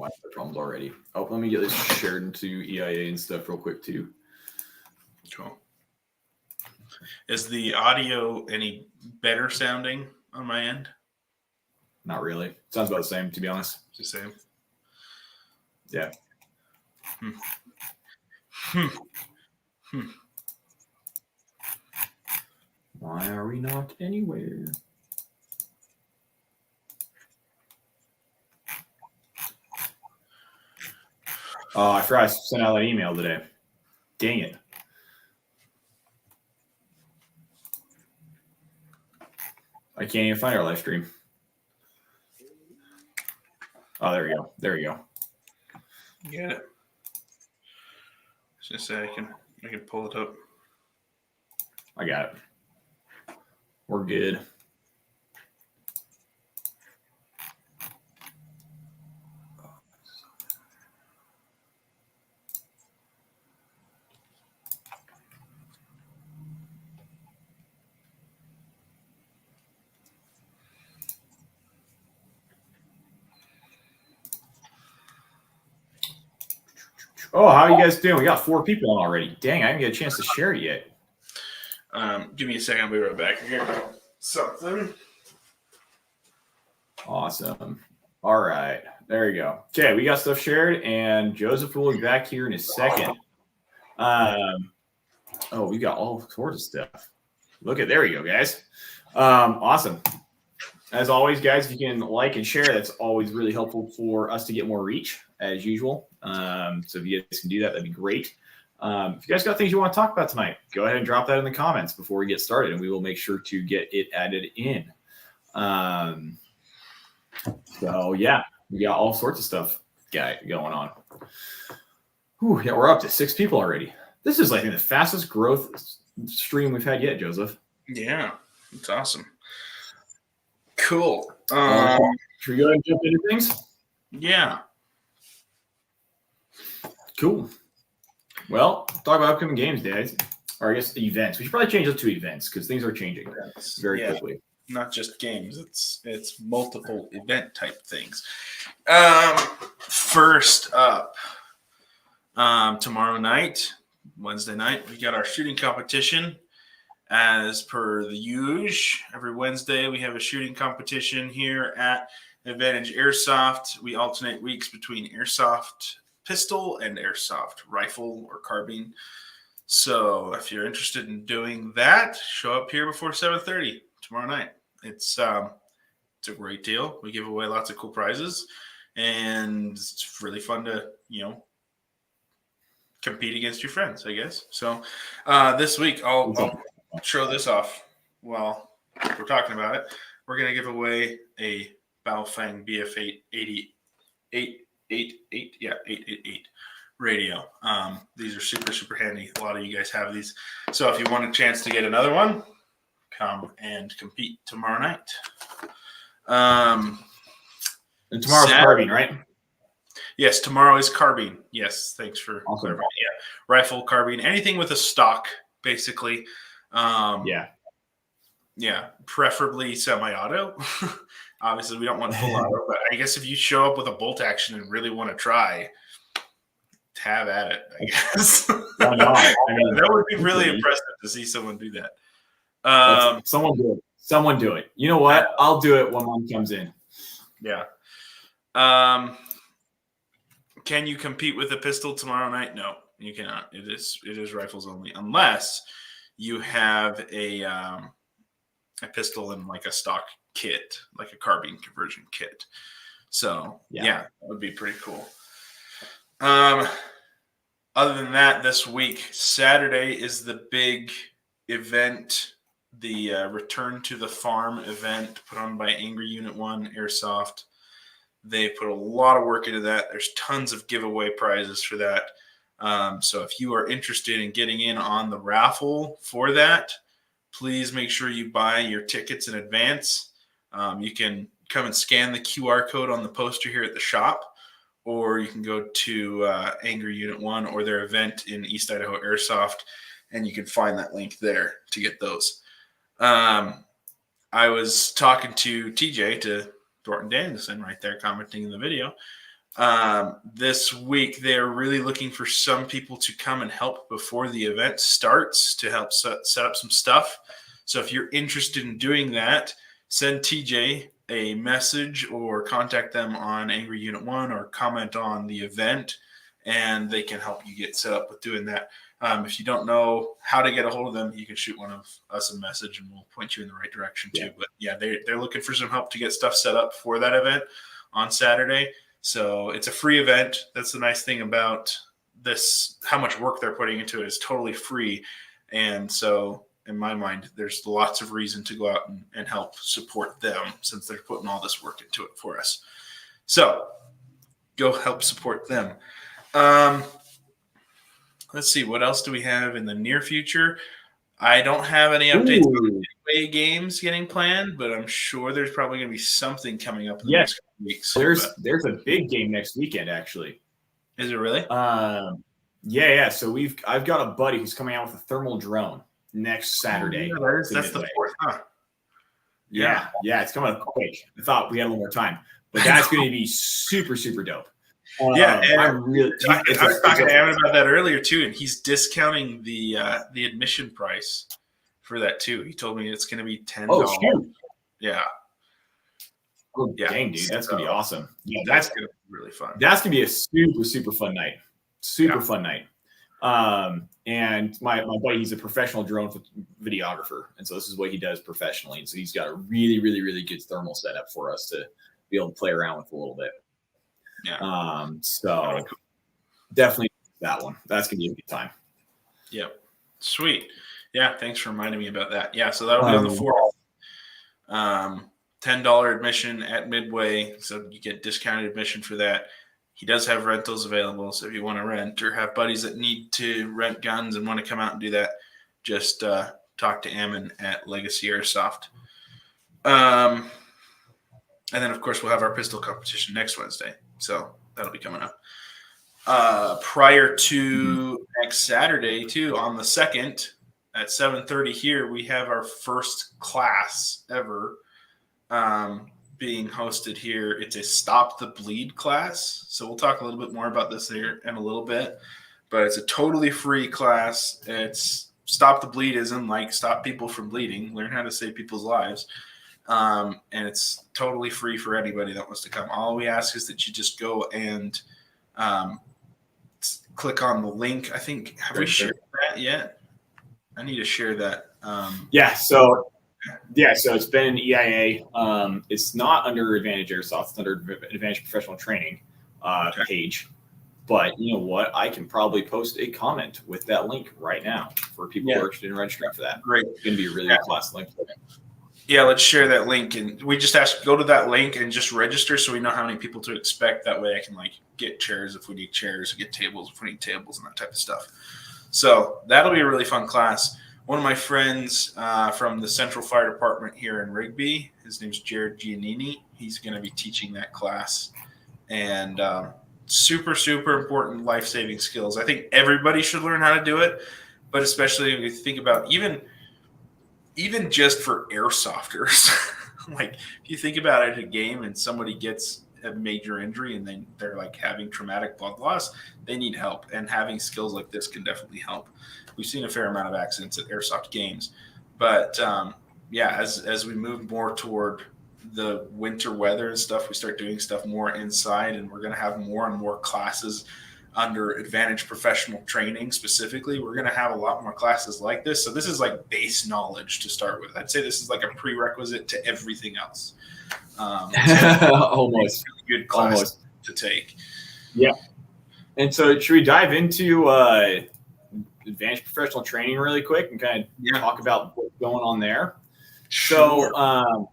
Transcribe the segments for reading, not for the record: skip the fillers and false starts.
Wi-Fi problems already. Oh, let me get this shared into EIA and stuff real quick too. Cool. Is the audio any better sounding on my end? Not really. Sounds about the same, to be honest. It's the same. Yeah. Why are we not anywhere? Oh, I forgot I sent out that email today. Dang it. I can't even find our live stream. Oh, there we go. There you go. Get it. Just say I can pull it up. I got it. We're good. Oh, how are you guys doing? We got 4 people on already. Dang, I didn't get a chance to share it yet. Give me a second. I'll be right back. Something. Awesome. All right. There you go. Okay, we got stuff shared, and Joseph will be back here in a second. We got all sorts of stuff. Look at, there we go, guys. Awesome. As always, guys, if you can like and share, that's always really helpful for us to get more reach, as usual. So if you guys can do that, that'd be great. If you guys got things you want to talk about tonight, go ahead and drop that in the comments before we get started, and we will make sure to get it added in. So, yeah, we got all sorts of stuff going on. Whew, yeah, we're up to 6 people already. This is, I think, the fastest growth stream we've had yet, Joseph. Yeah, it's awesome. Cool. Should we go ahead and jump into things? Yeah. Cool. Well, talk about upcoming games, guys. Or I guess events. We should probably change it to events because things are changing very quickly. Not just games. It's multiple event type things. First up, tomorrow night, Wednesday night, we got our shooting competition. As per the usual, every Wednesday we have a shooting competition here at Advantage Airsoft. We alternate weeks between airsoft pistol and airsoft rifle or carbine. So if you're interested in doing that, show up here before 7:30 tomorrow night. It's a great deal. We give away lots of cool prizes, and it's really fun to compete against your friends, I guess. So this week I'll show this off while we're talking about it. We're going to give away a Baofeng BF8 888 radio. These are super, super handy. A lot of you guys have these. So if you want a chance to get another one, come and compete tomorrow night. And tomorrow's carbine, right? Yes, tomorrow is carbine. Yes, thanks for clarifying. Yeah, rifle, carbine, anything with a stock, basically. Yeah, preferably semi-auto. Obviously, we don't want full auto, but I guess if you show up with a bolt action and really want to try, have at it, I guess. Why not? I mean, that would be really impressive to see someone do that. Someone do it. Someone do it. You know what? I'll do it when one comes in. Yeah. Can you compete with a pistol tomorrow night? No, you cannot. It is rifles only, unless you have a pistol in like a stock kit, like a carbine conversion kit. So yeah, that would be pretty cool. Other than that, this week, Saturday is the big event, the Return to the Farm event put on by Angry Unit 1 Airsoft. They put a lot of work into that. There's tons of giveaway prizes for that. So if you are interested in getting in on the raffle for that, please make sure you buy your tickets in advance. You can come and scan the QR code on the poster here at the shop, or you can go to Angry Unit 1 or their event in East Idaho Airsoft, and you can find that link there to get those. I was talking to TJ, to Thornton Danielson right there, commenting in the video. This week, they're really looking for some people to come and help before the event starts to help set up some stuff. So if you're interested in doing that, send TJ a message or contact them on Angry Unit 1 or comment on the event, and they can help you get set up with doing that. If you don't know how to get a hold of them, you can shoot one of us a message and we'll point you in the right direction too. But yeah, they're looking for some help to get stuff set up for that event on Saturday. So it's a free event. That's the nice thing about this. How much work they're putting into it is totally free. And so in my mind, there's lots of reason to go out and help support them since they're putting all this work into it for us. So go help support them. Let's see, what else do we have in the near future? I don't have any updates on Midway games getting planned, but I'm sure there's probably going to be something coming up in the next couple weeks. There's a big game next weekend, actually. Is it really? Yeah. So I've got a buddy who's coming out with a thermal drone next Saturday. That's the 4th, huh? Yeah, it's coming up quick. I thought we had a little more time, but that's going to be super, super dope. I was talking to Aaron about that earlier too, and he's discounting the admission price for that too. He told me it's going to be $10. Oh, shoot. Yeah. Oh, dang, dude, that's going to be awesome. Yeah, that's going to be really fun. That's going to be a super, super fun night. Fun night. And my buddy, he's a professional drone videographer, and so this is what he does professionally. And so he's got a really, really, really good thermal setup for us to be able to play around with a little bit. Yeah. So definitely that one. That's gonna be a good time. Yep. Sweet. Yeah. Thanks for reminding me about that. Yeah. So that'll be on the 4th. $10 admission at Midway. So you get discounted admission for that. He does have rentals available. So if you want to rent or have buddies that need to rent guns and want to come out and do that, just talk to Ammon at Legacy Airsoft. And then, of course, we'll have our pistol competition next Wednesday. So that'll be coming up. Prior to next Saturday, too, on the 2nd at 7:30 here, we have our first class ever being hosted here. It's a Stop the Bleed class. So we'll talk a little bit more about this here in a little bit. But it's a totally free class. It's Stop the Bleed isn't like stop people from bleeding. Learn how to save people's lives. And it's totally free for anybody that wants to come. All we ask is that you just go and click on the link. I think, have we shared that yet? I need to share that. So it's been an EIA. It's not under Advantage Airsoft. It's under Advantage Professional Training page. But you know what? I can probably post a comment with that link right now for people who are interested in registering for that. Great. It's going to be a really good class link for them. Yeah, let's share that link, and we just ask go to that link and just register so we know how many people to expect. That way, I can get chairs if we need chairs, get tables if we need tables, and that type of stuff. So that'll be a really fun class. One of my friends from the Central Fire Department here in Rigby, his name's Jared Giannini. He's going to be teaching that class, and super, super important life-saving skills. I think everybody should learn how to do it, but especially if you think about even just for airsofters, if you think about it, a game and somebody gets a major injury and then they're having traumatic blood loss, they need help. And having skills like this can definitely help. We've seen a fair amount of accidents at airsoft games, but as we move more toward the winter weather and stuff, we start doing stuff more inside, and we're going to have more and more classes under Advantage Professional Training specifically. We're going to have a lot more classes like this. So this is base knowledge to start with. I'd say this is a prerequisite to everything else. Almost. Really good class to take. Yeah. And so should we dive into Advantage Professional Training really quick and kind of talk about what's going on there? Sure. So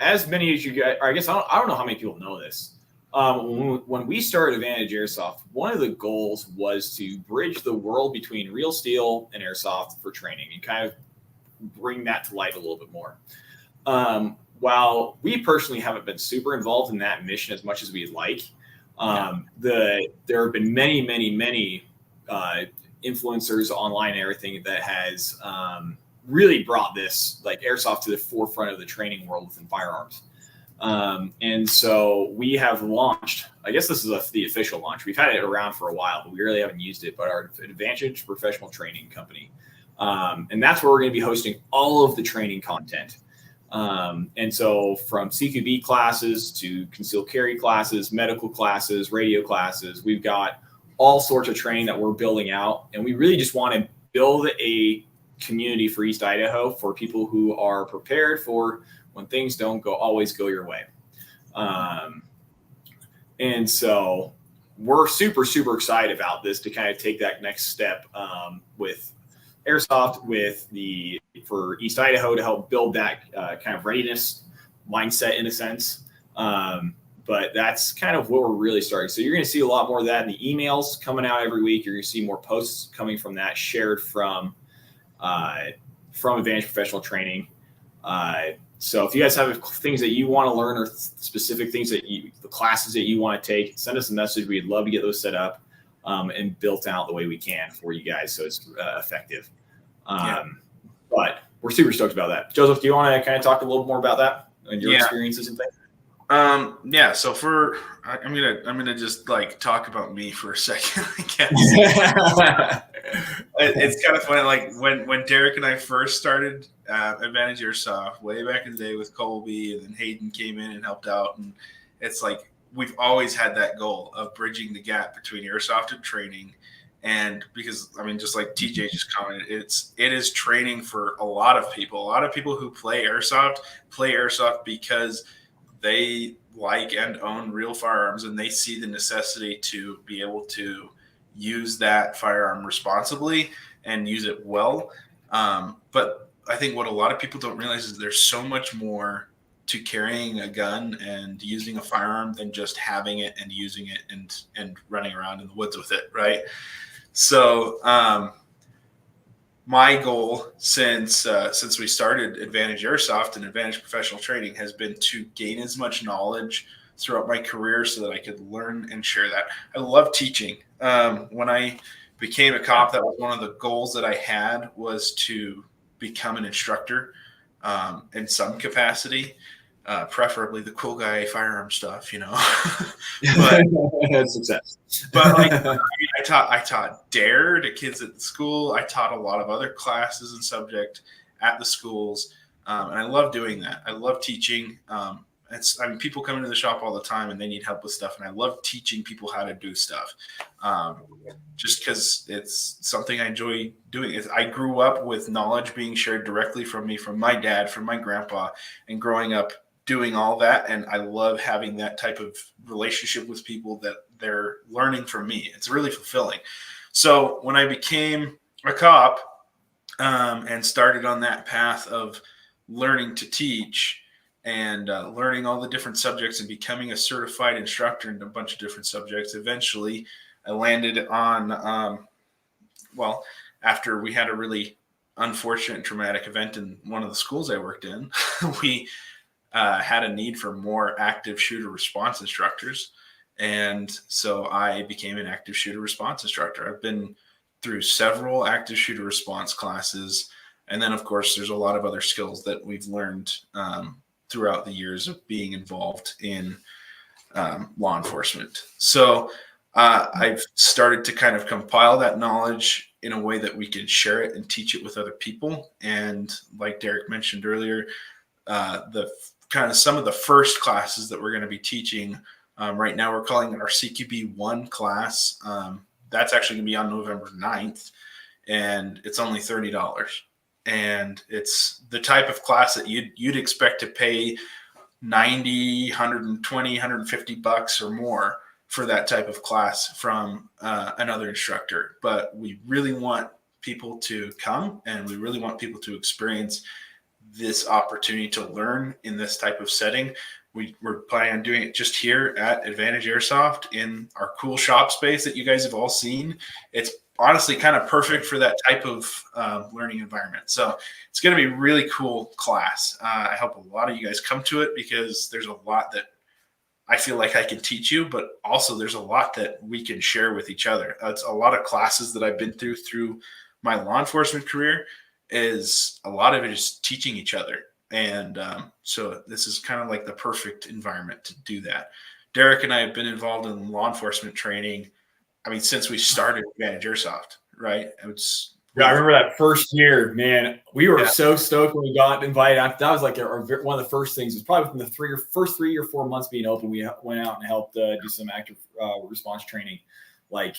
as many as you guys, or I guess I don't know how many people know this. When we started Advantage Airsoft, one of the goals was to bridge the world between real steel and airsoft for training and kind of bring that to light a little bit more. While we personally haven't been super involved in that mission as much as we'd like, there have been many influencers online and everything that has really brought this airsoft to the forefront of the training world within firearms. And so we have launched, I guess this is the official launch. We've had it around for a while, but we really haven't used it, but our Advantage Professional Training Company. And that's where we're going to be hosting all of the training content. And so from CQB classes to concealed carry classes, medical classes, radio classes, we've got all sorts of training that we're building out. And we really just want to build a community for East Idaho for people who are prepared for when things don't always go your way. And so we're super, super excited about this to kind of take that next step with Airsoft, for East Idaho to help build that kind of readiness mindset in a sense. But that's kind of what we're really starting. So you're going to see a lot more of that in the emails coming out every week. You're going to see more posts coming from that, shared from Advantage Professional Training. So if you guys have things that you want to learn or specific things the classes that you want to take, send us a message. We'd love to get those set up and built out the way we can for you guys so it's effective. But we're super stoked about that. Joseph, do you want to kind of talk a little more about that and your experiences and things? So I'm gonna just like talk about me for a second, I guess. It's kind of funny, like when Derek and I first started Advantage Airsoft way back in the day with Colby, and then Hayden came in and helped out, and it's like we've always had that goal of bridging the gap between airsoft and training. And because, I mean, just like TJ just commented, it is training for a lot of people. A lot of people who play airsoft because they like and own real firearms, and they see the necessity to be able to use that firearm responsibly and use it well. But I think what a lot of people don't realize is there's so much more to carrying a gun and using a firearm than just having it and using it and running around in the woods with it, right? So my goal since we started Advantage Airsoft and Advantage Professional Training has been to gain as much knowledge throughout my career so that I could learn and share that. I love teaching. When I became a cop, that was one of the goals that I had, was to become an instructor in some capacity, preferably the cool guy firearm stuff, But success. But like I taught DARE to kids at the school. I taught a lot of other classes and subject at the schools, and I love doing that. I love teaching. People come into the shop all the time and they need help with stuff, and I love teaching people how to do stuff, just because it's something I enjoy doing. I grew up with knowledge being shared directly from me, from my dad, from my grandpa, and growing up doing all that. And I love having that type of relationship with people that they're learning from me. It's really fulfilling. So when I became a cop and started on that path of learning to teach and learning all the different subjects and becoming a certified instructor in a bunch of different subjects, eventually I landed on, after we had a really unfortunate and traumatic event in one of the schools I worked in, we had a need for more active shooter response instructors. And so I became an active shooter response instructor. I've been through several active shooter response classes. And then, of course, there's a lot of other skills that we've learned throughout the years of being involved in law enforcement. So I've started to kind of compile that knowledge in a way that we can share it and teach it with other people. And like Derek mentioned earlier, some of the first classes that we're going to be teaching right now, we're calling it our CQB 1 class. That's actually going to be on November 9th, and it's only $30. And it's the type of class that you'd expect to pay $90, $120, $150 or more for that type of class from another instructor. But we really want people to come, and we really want people to experience this opportunity to learn in this type of setting. We're planning on doing it just here at Advantage Airsoft in our cool shop space that you guys have all seen. It's honestly kind of perfect for that type of learning environment. So it's going to be a really cool class. I hope a lot of you guys come to it, because there's a lot that I feel like I can teach you, but also there's a lot that we can share with each other. It's a lot of classes that I've been through my law enforcement career. Is a lot of it is teaching each other. And so this is kind of like the perfect environment to do that. Derek and I have been involved in law enforcement training. I mean, since we started Advantage Airsoft, right? Yeah, I remember that first year, man. We were Yeah. so stoked when we got invited out. That was like one of the first things. It was probably within the first 3 or 4 months being open. We went out and helped do some active response training, like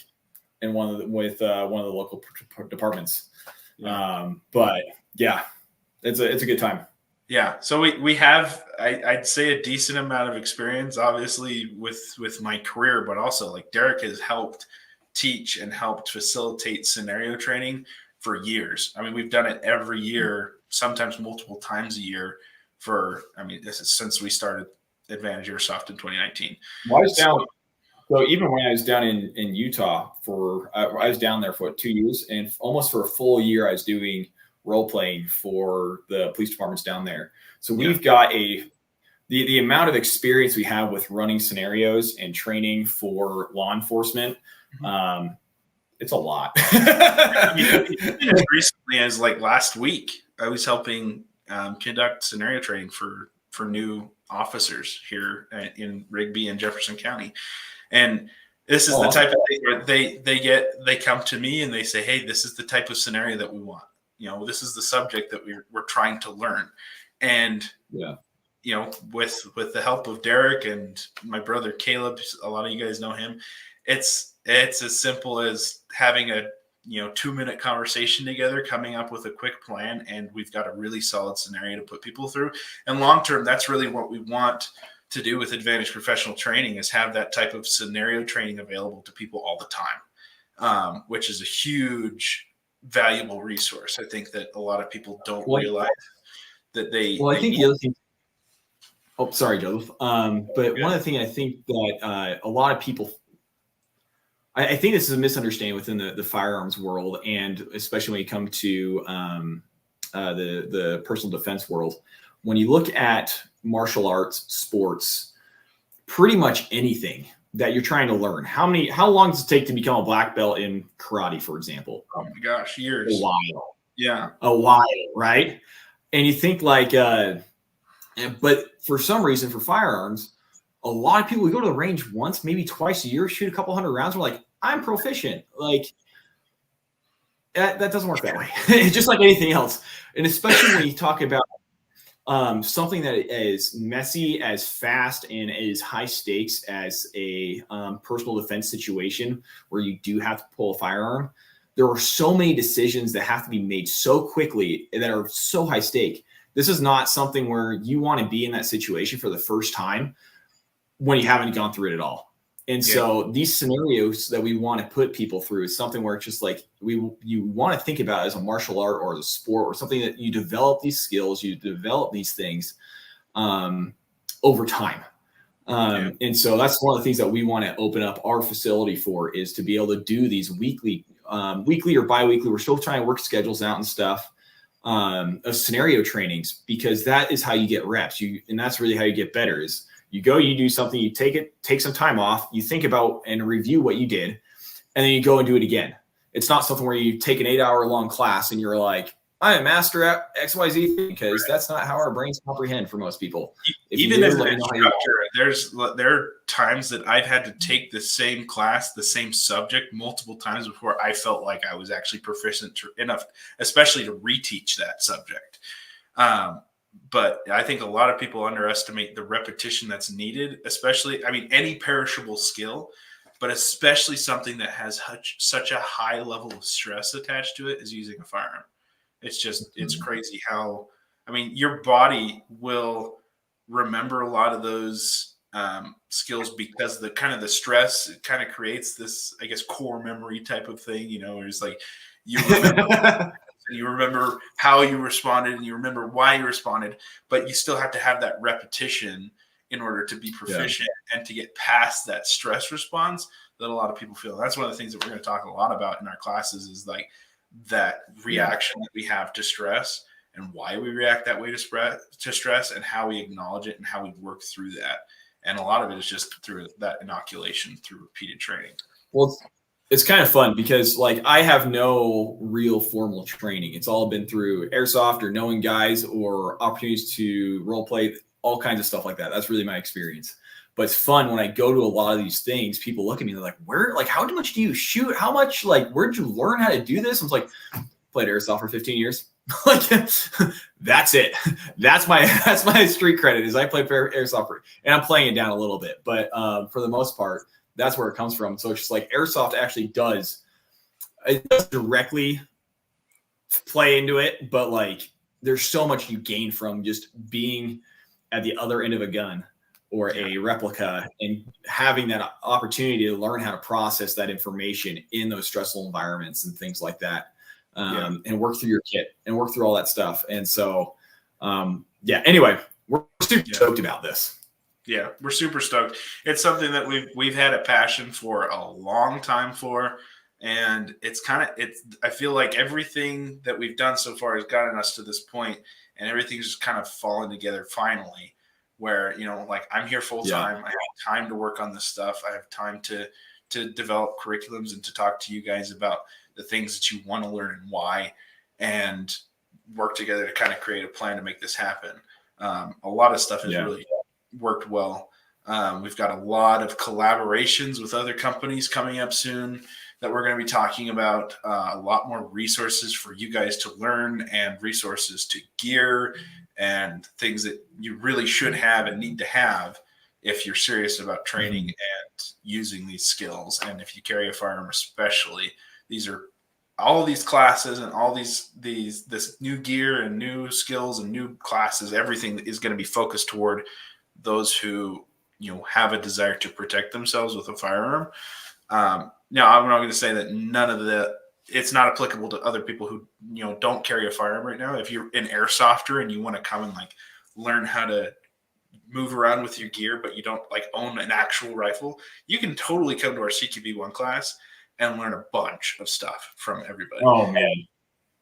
in one of the local departments. Yeah. But yeah, it's a good time. Yeah, so we have I'd say a decent amount of experience, obviously with my career, but also like Derek has helped teach and helped facilitate scenario training for years. I mean, we've done it every year, sometimes multiple times a year. This is since we started Advantage Airsoft in 2019. Well, I was down. So even when I was down in Utah I was down there for 2 years, and almost for a full year, I was doing role playing for the police departments down there. So we've got the amount of experience we have with running scenarios and training for law enforcement. It's a lot. As recently as like last week, I was helping conduct scenario training for new officers here in Rigby and Jefferson County. And this is the type of thing where they come to me and they say, hey, this is the type of scenario that we want. This is the subject that we're trying to learn. And, with the help of Derek and my brother Caleb, a lot of you guys know him, it's as simple as having a 2-minute conversation together, coming up with a quick plan, and we've got a really solid scenario to put people through. And long term, that's really what we want to do with Advantage Professional Training, is have that type of scenario training available to people all the time, which is a huge valuable resource. I think that a lot of people don't realize that they. Well, I think the other thing. Oh, sorry, Joseph. But one of the things I think that a lot of people, I think this is a misunderstanding within the firearms world, and especially when you come to the personal defense world. When you look at martial arts, sports, pretty much anything that you're trying to learn, how long does it take to become a black belt in karate, for example? Oh my gosh, years. A while. Yeah. A while, right? And you think like, but for some reason for firearms, a lot of people, we go to the range once, maybe twice a year, shoot a couple hundred rounds. We're like, I'm proficient. Like that doesn't work that way. It's just like anything else. And especially when you talk about something that is messy, as fast, and as high stakes as a personal defense situation where you do have to pull a firearm, there are so many decisions that have to be made so quickly that are so high stake. This is not something where you want to be in that situation for the first time when you haven't gone through it at all. And so these scenarios that we want to put people through is something where it's just like you want to think about it as a martial art or as a sport or something that you develop these skills, you develop these things over time. And so that's one of the things that we want to open up our facility for, is to be able to do these weekly or bi-weekly. We're still trying to work schedules out and stuff of scenario trainings, because that is how you get reps. And that's really how you get better. Is you go, you do something, you take some time off, you think about and review what you did, and then you go and do it again. It's not something where you take an 8-hour-long class and you're like, I'm a master at XYZ, because that's not how our brains comprehend for most people. Even as an instructor, there are times that I've had to take the same class, the same subject multiple times before I felt like I was actually proficient enough, especially to reteach that subject. But I think a lot of people underestimate the repetition that's needed, especially, any perishable skill, but especially something that has such a high level of stress attached to it, is using a firearm. It's just, it's crazy how, your body will remember a lot of those skills, because the stress kind of creates this, I guess, core memory type of thing, where it's like you remember and you remember how you responded and you remember why you responded, but you still have to have that repetition in order to be proficient and to get past that stress response that a lot of people feel. That's one of the things that we're going to talk a lot about in our classes, is like that reaction that we have to stress, and why we react that way to stress, and how we acknowledge it and how we work through that. And a lot of it is just through that inoculation, through repeated training. Well, It's kind of fun because like I have no real formal training. It's all been through airsoft or knowing guys or opportunities to role play, all kinds of stuff like that. That's really my experience. But it's fun when I go to a lot of these things, people look at me, they're like, where, like, how much do you shoot? How much, like, where'd you learn how to do this? I was like, played airsoft for 15 years. Like, that's it. That's my street credit is I play airsoft and I'm playing it down a little bit, but for the most part, that's where it comes from. So it's just like airsoft actually does directly play into it, but like there's so much you gain from just being at the other end of a gun or a replica and having that opportunity to learn how to process that information in those stressful environments and things like that. And work through your kit and work through all that stuff. And so, anyway, we're super stoked about this. Yeah, we're super stoked. It's something that we've had a passion for a long time for. And I feel like everything that we've done so far has gotten us to this point, and everything's just kind of fallen together finally, where, like I'm here full time. I have time to work on this stuff. I have time to develop curriculums and to talk to you guys about the things that you want to learn and why, and work together to kind of create a plan to make this happen. A lot of stuff has really worked well. We've got a lot of collaborations with other companies coming up soon that we're going to be talking about, a lot more resources for you guys to learn and resources to gear and things that you really should have and need to have if you're serious about training and using these skills. And if you carry a firearm, especially, these are all of these classes and all this new gear and new skills and new classes. Everything is going to be focused toward those who, have a desire to protect themselves with a firearm. Now, I'm not going to say that it's not applicable to other people who, don't carry a firearm right now. If you're an airsofter and you want to come and like learn how to move around with your gear, but you don't like own an actual rifle, you can totally come to our CQB1 class and learn a bunch of stuff from everybody. Oh man.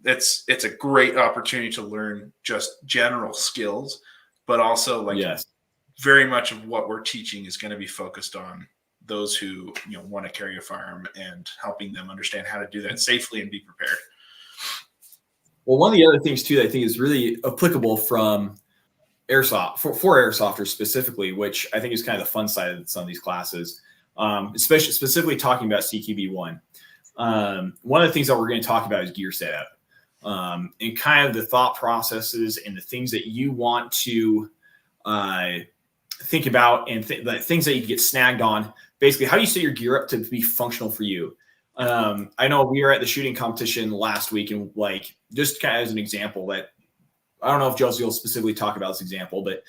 It's a great opportunity to learn just general skills, but also like very much of what we're teaching is going to be focused on those who, want to carry a firearm and helping them understand how to do that safely and be prepared. Well, one of the other things too, that I think is really applicable from airsoft for airsofters specifically, which I think is kind of the fun side of some of these classes, especially specifically talking about CQB1. One of the things that we're going to talk about is gear setup, and kind of the thought processes and the things that you want to think about and the things that you can get snagged on. Basically, how do you set your gear up to be functional for you? I know we were at the shooting competition last week, and like just kind of as an example, that I don't know if Joseph will specifically talk about this example, but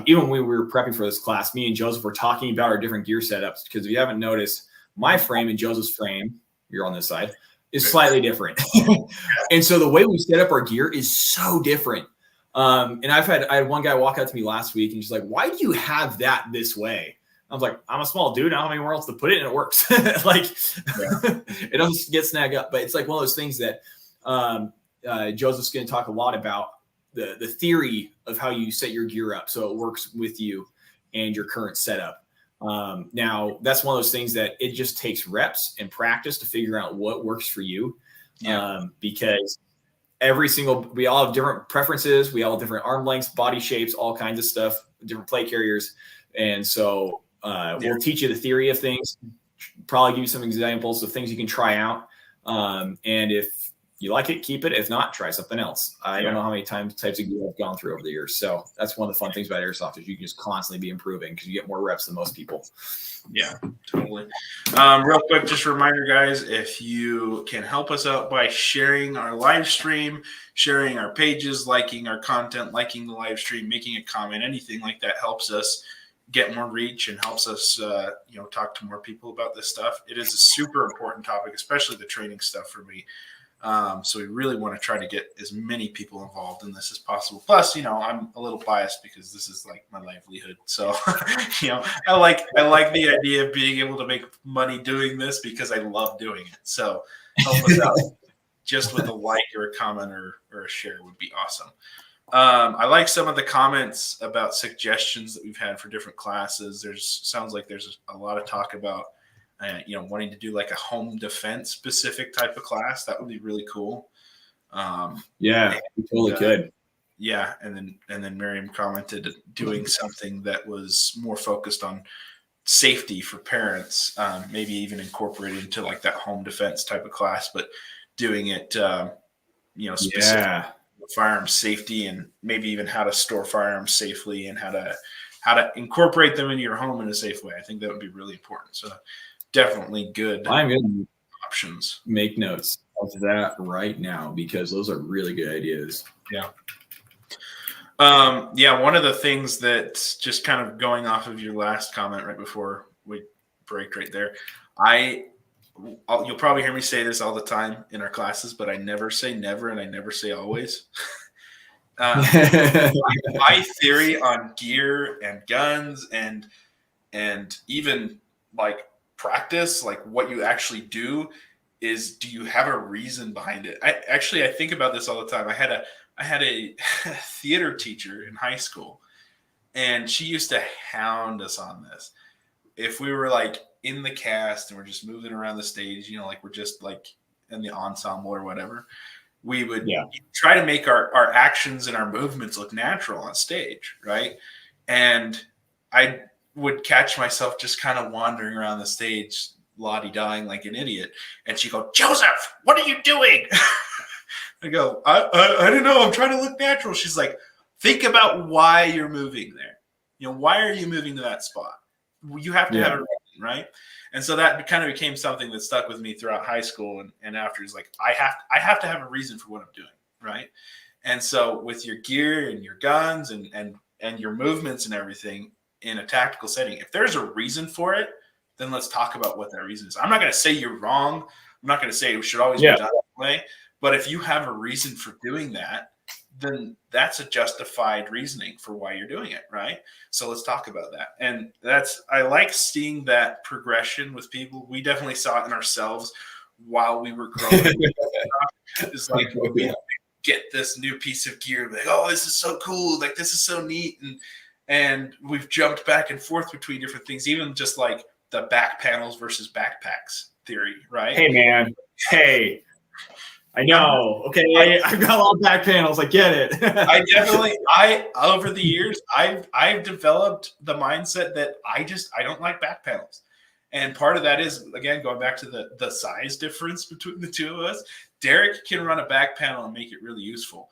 even when we were prepping for this class, me and Joseph were talking about our different gear setups, because if you haven't noticed, my frame and Joseph's frame, you're on this side, is slightly different. And so the way we set up our gear is so different. And I had one guy walk out to me last week and he's like, why do you have that this way? I was like, I'm a small dude. I don't have anywhere else to put it, and it works. Like, it doesn't get snagged up. But it's like one of those things that Joseph's going to talk a lot about, the theory of how you set your gear up so it works with you and your current setup. Now, that's one of those things that it just takes reps and practice to figure out what works for you, because we all have different preferences. We all have different arm lengths, body shapes, all kinds of stuff, different plate carriers. And so we'll teach you the theory of things, probably give you some examples of things you can try out. And if you like it, keep it. If not, try something else. I don't know how many types of gear I've gone through over the years. So that's one of the fun things about airsoft is you can just constantly be improving because you get more reps than most people. Yeah, totally. Real quick, just a reminder, guys, if you can help us out by sharing our live stream, sharing our pages, liking our content, liking the live stream, making a comment, anything like that helps us get more reach and helps us, talk to more people about this stuff. It is a super important topic, especially the training stuff for me. So we really want to try to get as many people involved in this as possible. Plus, I'm a little biased because this is like my livelihood. So, I like the idea of being able to make money doing this because I love doing it. So help us out just with a like or a comment or a share would be awesome. I like some of the comments about suggestions that we've had for different classes. Sounds like there's a lot of talk about wanting to do like a home defense specific type of class, that would be really cool. Yeah, we totally could. Yeah, and then Miriam commented doing something that was more focused on safety for parents, maybe even incorporated into like that home defense type of class, but doing it, specific firearm safety, and maybe even how to store firearms safely and how to incorporate them into your home in a safe way. I think that would be really important. So definitely good I'm going to options. make notes of that right now because those are really good ideas. Yeah. One of the things that's just kind of going off of your last comment right before we break right there, you'll probably hear me say this all the time in our classes, but I never say never and I never say always. My theory on gear and guns and even like practice, like what you actually do, is do you have a reason behind it? I think about this all the time. I had a theater teacher in high school, and she used to hound us on this. If we were like in the cast and we're just moving around the stage, like we're just like in the ensemble or whatever, we would try to make our actions and our movements look natural on stage, right? And I would catch myself just kind of wandering around the stage, la-di-dying like an idiot. And she'd go, "Joseph, what are you doing?" I go, I don't know. I'm trying to look natural. She's like, think about why you're moving there. Why are you moving to that spot? You have to have a reason, right? And so that kind of became something that stuck with me throughout high school and after. Is like, I have to have a reason for what I'm doing, right? And so with your gear and your guns and your movements and everything in a tactical setting, if there's a reason for it, then let's talk about what that reason is. I'm not going to say you're wrong. I'm not going to say it should always be done that way. But if you have a reason for doing that, then that's a justified reasoning for why you're doing it, right? So let's talk about that. And I like seeing that progression with people. We definitely saw it in ourselves while we were growing. It's like we get this new piece of gear, like, oh, this is so cool, like this is so neat, and we've jumped back and forth between different things, even just like the back panels versus backpacks theory, right? Hey, man. Hey. I know. Okay, I've got a lot of back panels. I get it. Over the years, I've developed the mindset that I don't like back panels, and part of that is, again, going back to the size difference between the two of us. Derek can run a back panel and make it really useful.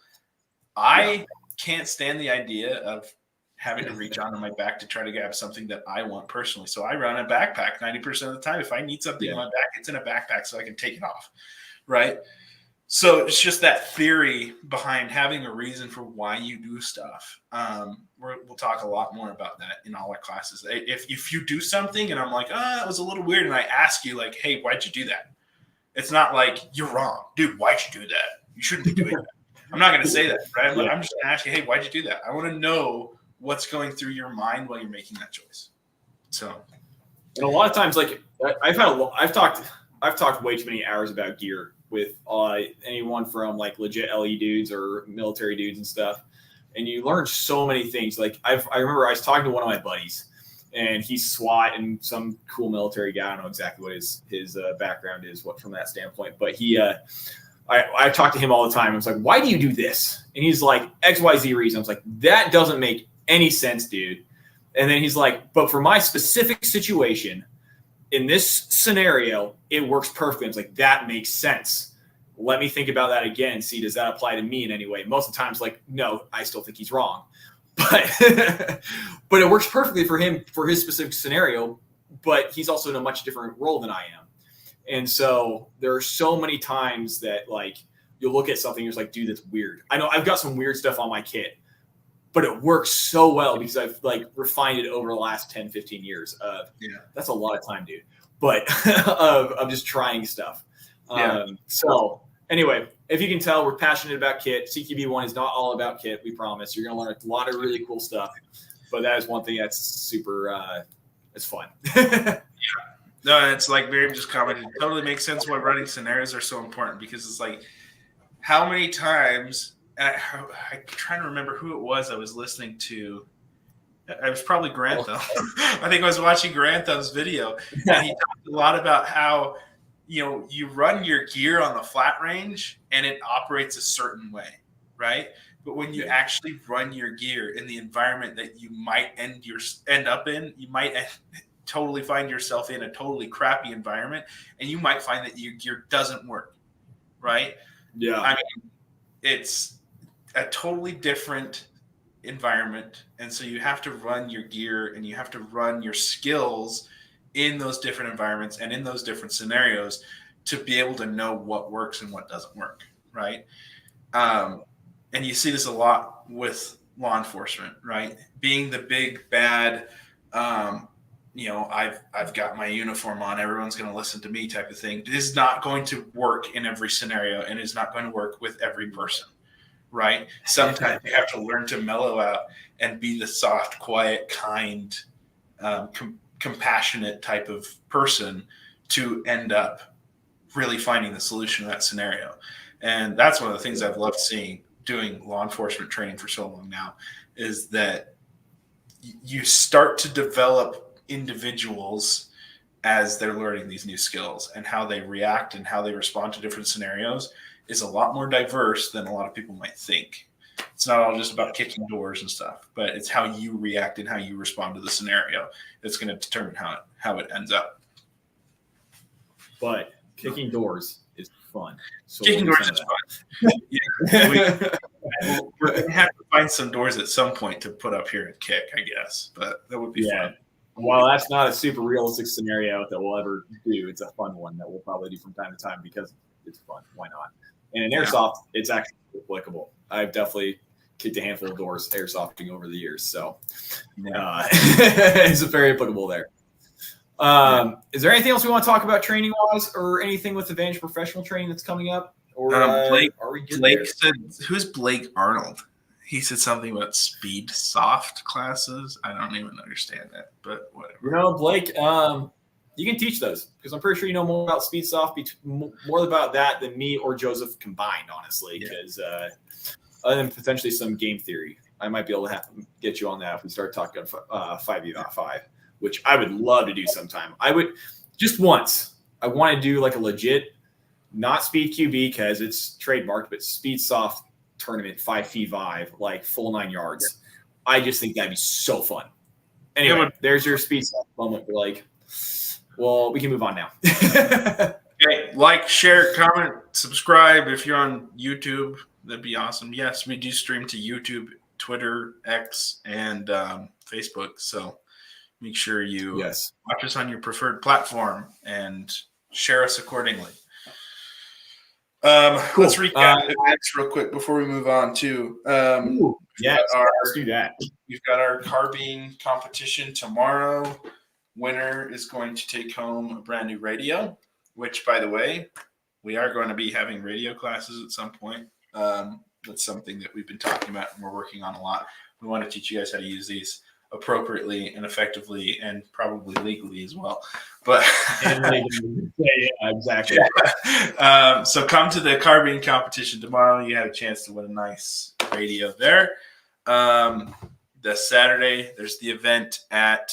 I can't stand the idea of having to reach onto my back to try to grab something that I want personally. So I run a backpack 90% of the time. If I need something in my back, it's in a backpack so I can take it off, right? So it's just that theory behind having a reason for why you do stuff. We'll talk a lot more about that in all our classes. If you do something and I'm like, that was a little weird, and I ask you like, hey, why'd you do that? It's not like, you're wrong. Dude, why'd you do that? You shouldn't be doing that. I'm not going to say that, right? I'm just going to ask you, hey, why'd you do that? I want to know what's going through your mind while you're making that choice. So, and a lot of times, like I've talked way too many hours about gear with anyone from like legit LE dudes or military dudes and stuff. And you learn so many things. Like I remember I was talking to one of my buddies, and he's SWAT and some cool military guy. I don't know exactly what his background is, what from that standpoint, but I talk to him all the time. I was like, why do you do this? And he's like, XYZ reason. I was like, that doesn't make any sense, dude. And then he's like, but for my specific situation, in this scenario, it works perfectly. I was like, that makes sense. Let me think about that again. See, does that apply to me in any way? Most of the times, like, no, I still think he's wrong. But but it works perfectly for him for his specific scenario. But he's also in a much different role than I am. And so there are so many times that like you'll look at something and you're like, dude, that's weird. I know I've got some weird stuff on my kit, but it works so well because I've like refined it over the last 10, 15 years. That's a lot of time, dude. But of just trying stuff. So anyway, if you can tell, we're passionate about kit. CQB1 is not all about kit. We promise. You're going to learn a lot of really cool stuff. But that is one thing that's super, it's fun. No, it's like Miriam just commented. It totally makes sense why running scenarios are so important, because it's like, how many times I'm trying to remember who it was I was listening to. It was probably Grantham. I think I was watching Grantham's video, and he talked a lot about how, you run your gear on the flat range and it operates a certain way, right? But when you actually run your gear in the environment that you might end up in, you might totally find yourself in a totally crappy environment, and you might find that your gear doesn't work, right? Yeah. I mean, it's a totally different environment, and so you have to run your gear and you have to run your skills in those different environments and in those different scenarios to be able to know what works and what doesn't work, right? And you see this a lot with law enforcement, right? Being the big bad, I've got my uniform on, everyone's going to listen to me type of thing. It is not going to work in every scenario, and is not going to work with every person, right? Sometimes you have to learn to mellow out and be the soft, quiet, kind, compassionate type of person to end up really finding the solution to that scenario. And that's one of the things I've loved seeing doing law enforcement training for so long now, is that you start to develop individuals as they're learning these new skills, and how they react and how they respond to different scenarios is a lot more diverse than a lot of people might think. It's not all just about kicking doors and stuff, but it's how you react and how you respond to the scenario that's going to determine how it ends up. But kicking doors is fun. So kicking doors is fun. We're going to have to find some doors at some point to put up here and kick, I guess. But that would be fun. While that's not a super realistic scenario that we'll ever do, it's a fun one that we'll probably do from time to time because it's fun. Why not? And in airsoft, it's actually applicable. I've definitely kicked a handful of doors airsofting over the years, so it's very applicable there. Is there anything else we want to talk about training wise, or anything with Advantage Professional Training that's coming up? Or Blake there? said, "Who's Blake Arnold?" He said something about speed soft classes. I don't even understand that, but whatever. Blake, you can teach those, because I'm pretty sure you know more about speed soft, more about that than me or Joseph combined, honestly. Because other than potentially some game theory, I might be able to get you on that if we start talking 5v5, which I would love to do sometime. I would just once. I want to do like a legit, not speed QB because it's trademarked, but speed soft tournament 5v5, like full 9 yards. I just think that'd be so fun. Anyway, there's your speed soft moment. We're like, well, we can move on now. Okay, like, share, comment, subscribe. If you're on YouTube, that'd be awesome. Yes, we do stream to YouTube, Twitter, X, and Facebook. So make sure you watch us on your preferred platform and share us accordingly. Let's recap events real quick before we move on too. Let's do that. We've got our carbine competition tomorrow. Winner is going to take home a brand new radio, which, by the way, we are going to be having radio classes at some point. That's something that we've been talking about and we're working on a lot. We want to teach you guys how to use these appropriately and effectively, and probably legally as well. But exactly. So come to the carbine competition tomorrow. You have a chance to win a nice radio there. The Saturday, there's the event at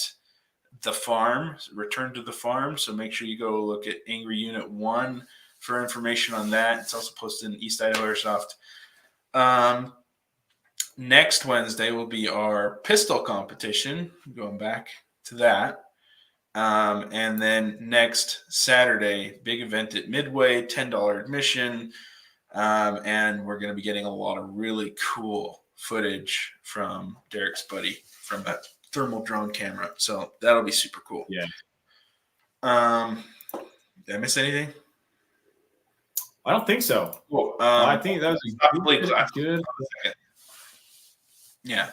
the farm, Return to the Farm. So make sure you go look at Angry Unit 1 for information on that. It's also posted in East Idaho Airsoft. Next Wednesday will be our pistol competition, going back to that. And then next Saturday, big event at Midway, $10 admission. And we're going to be getting a lot of really cool footage from Derek's buddy from that thermal drone camera. So that'll be super cool. Yeah. Did I miss anything? I don't think so. Cool. I think that was good. Yeah.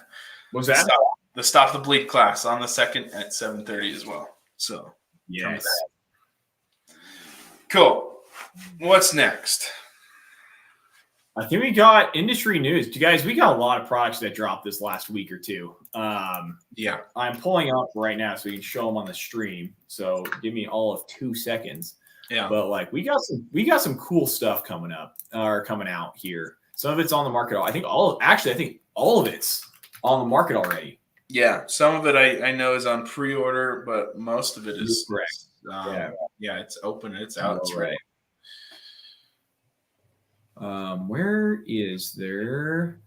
What was that? The Stop the Bleed class on the 2nd at 7:30 as well. So yes. Cool. What's next? I think we got industry news. You guys, we got a lot of products that dropped this last week or two. Yeah. I'm pulling up right now so we can show them on the stream. So give me all of 2 seconds. Yeah. But like we got some cool stuff coming out here. Some of it's on the market. I think all of it's on the market already. Yeah, some of it I know is on pre-order, but most of it is Correct. yeah, it's open, it's All out. It's right. Where is there?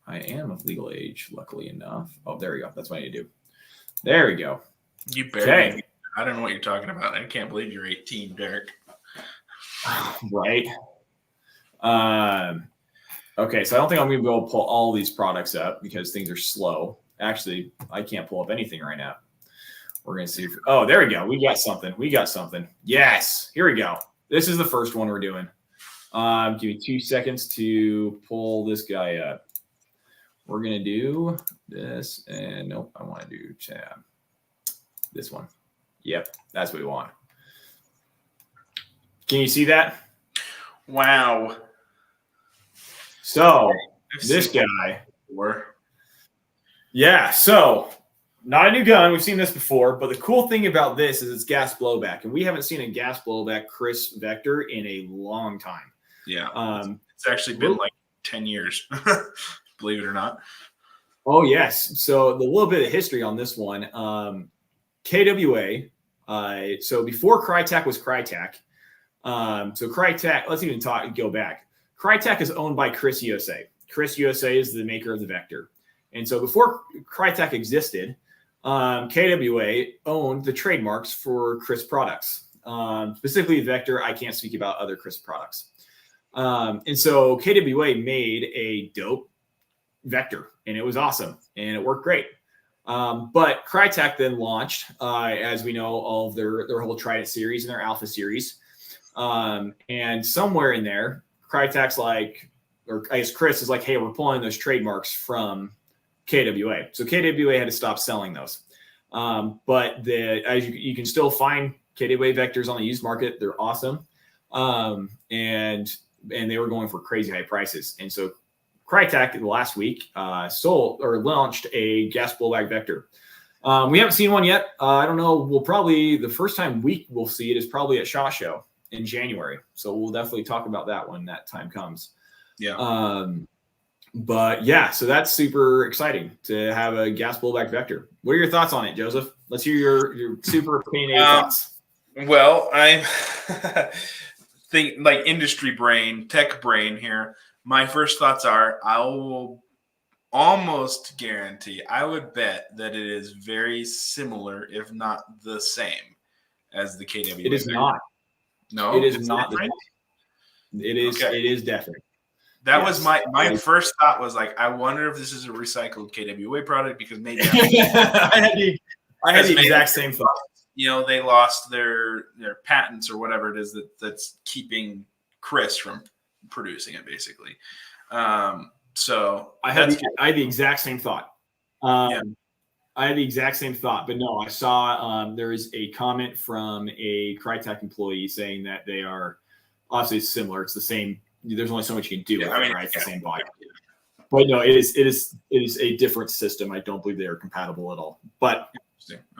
I am of legal age, luckily enough. Oh, there we go. That's what I need to do. There we go. You barely. Okay. I don't know what you're talking about. I can't believe you're 18, Derek. Right. Okay, so I don't think I'm going to be able to pull all these products up because things are slow. Actually, I can't pull up anything right now. We're going to see. Oh, there we go. We got something. We got something. Yes. Here we go. This is the first one we're doing. Give me 2 seconds to pull this guy up. We're going to do this. And nope, I want to do tab. This one. Yep, that's what we want. Can you see that? Wow. So this guy. Yeah, so not a new gun. We've seen this before, but the cool thing about this is it's gas blowback, and we haven't seen a gas blowback Chris Vector in a long time. Yeah, it's actually been like 10 years, believe it or not. Oh yes. So the little bit of history on this one, KWA. So before Crytek was Crytek, so Crytek. Let's even go back. Crytek is owned by Chris USA. Chris USA is the maker of the Vector. And so before Crytek existed, KWA owned the trademarks for Chris products. Specifically Vector, I can't speak about other Chris products. And so KWA made a dope Vector, and it was awesome, and it worked great. But Crytek then launched, as we know, all of their whole Trident series and their Alpha series. And somewhere in there, Crytek's like, or I guess Chris is like, hey, we're pulling those trademarks from KWA. So KWA had to stop selling those. But as you can still find KWA Vectors on the used market. They're awesome. And they were going for crazy high prices. And so Crytek last week launched a gas blowback Vector. We haven't seen one yet. I don't know. The first time we'll see it is probably at SHOT Show in January. So we'll definitely talk about that when that time comes. Yeah. But yeah, so that's super exciting to have a gas blowback Vector. What are your thoughts on it, Joseph? Let's hear your super opinionated thoughts. Well, I think like industry brain, tech brain here. My first thoughts are I will almost guarantee, I would bet that it is very similar, if not the same, as the KWA. It is not. No, it is not. It is. Okay. It is definitely. That was my first thought was like, I wonder if this is a recycled KWA product because maybe I had the exact same thought. You know, they lost their patents or whatever it is that's keeping Chris from producing it, basically. So I had the exact same thought. I had the exact same thought, but no, I saw there is a comment from a Crytek employee saying that they are obviously similar. It's the same. There's only so much you can do with it, right? It's the same body. But no, it is a different system. I don't believe they are compatible at all. But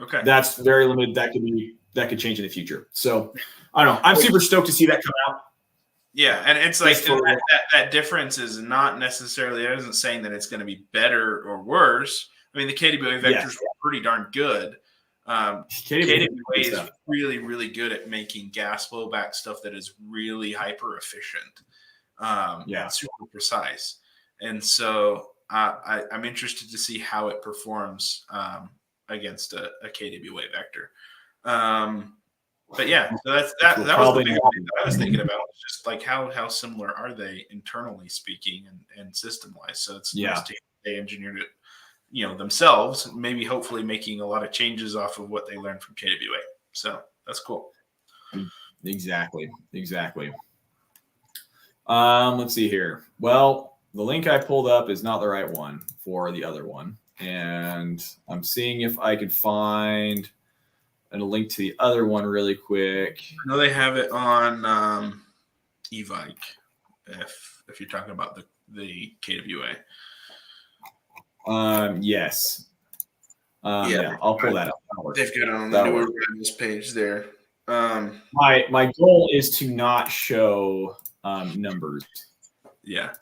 okay, that's very limited. That could change in the future. So I don't know. I'm super stoked to see that come out. Yeah, and it's like that difference is not necessarily. It isn't saying that it's going to be better or worse. I mean, the KWA Vectors were pretty darn good. KWA is really, really good at making gas blowback stuff that is really hyper efficient. And super precise. And so I'm interested to see how it performs against a KWA Vector. But yeah, so that was the big thing that I was thinking about. Just like how similar are they internally speaking and system wise? So it's nice to they engineered it, themselves, maybe hopefully making a lot of changes off of what they learned from KWA. So that's cool. Exactly. Let's see here. Well, the link I pulled up is not the right one for the other one. And I'm seeing if I could find a link to the other one really quick. I know they have it on eVike, if you're talking about the KWA. Yes. I'll pull that up. They've got it on the newer Rivals page there. My goal is to not show numbers. Yeah.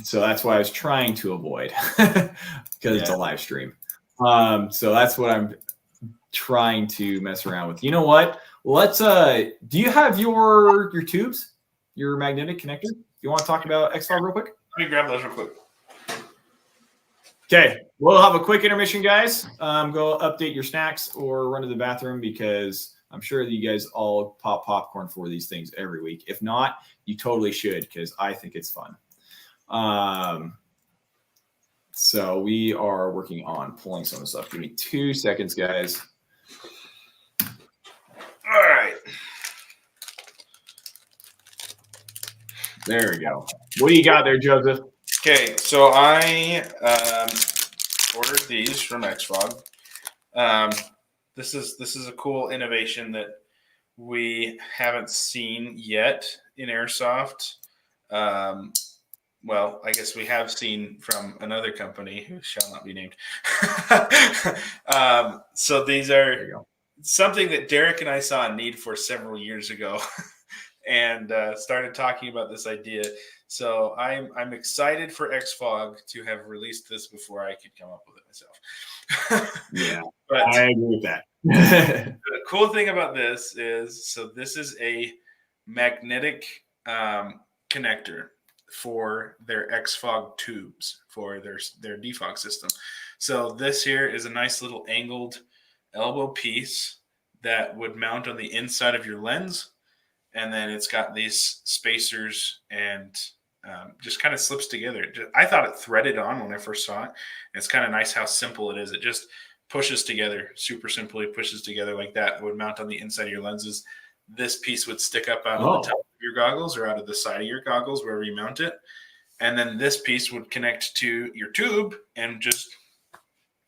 So that's why I was trying to avoid because it's a live stream. So that's what I'm trying to mess around with. You know what? Let's do you have your tubes, your magnetic connector? You want to talk about XFOG real quick? Let me grab those real quick. Okay, we'll have a quick intermission, guys. Go update your snacks or run to the bathroom because I'm sure that you guys all pop popcorn for these things every week. If not, you totally should because I think it's fun. So we are working on pulling some of this up. Give me 2 seconds, guys. All right. There we go. What do you got there, Joseph? Okay, so I ordered these from XFOG. This is a cool innovation that we haven't seen yet in Airsoft. Well, I guess we have seen from another company who shall not be named. So these are something that Derek and I saw a need for several years ago and started talking about this idea. So I'm excited for XFOG to have released this before I could come up with it myself. Yeah, but I agree with that. The cool thing about this is, so this is a magnetic connector for their XFOG tubes for their defog system. So this here is a nice little angled elbow piece that would mount on the inside of your lens. And then it's got these spacers and just kind of slips together. I thought it threaded on when I first saw it. It's kind of nice how simple it is. It just pushes together, super simply pushes together like that. It would mount on the inside of your lenses. This piece would stick up out of the top of your goggles or out of the side of your goggles, wherever you mount it. And then this piece would connect to your tube and just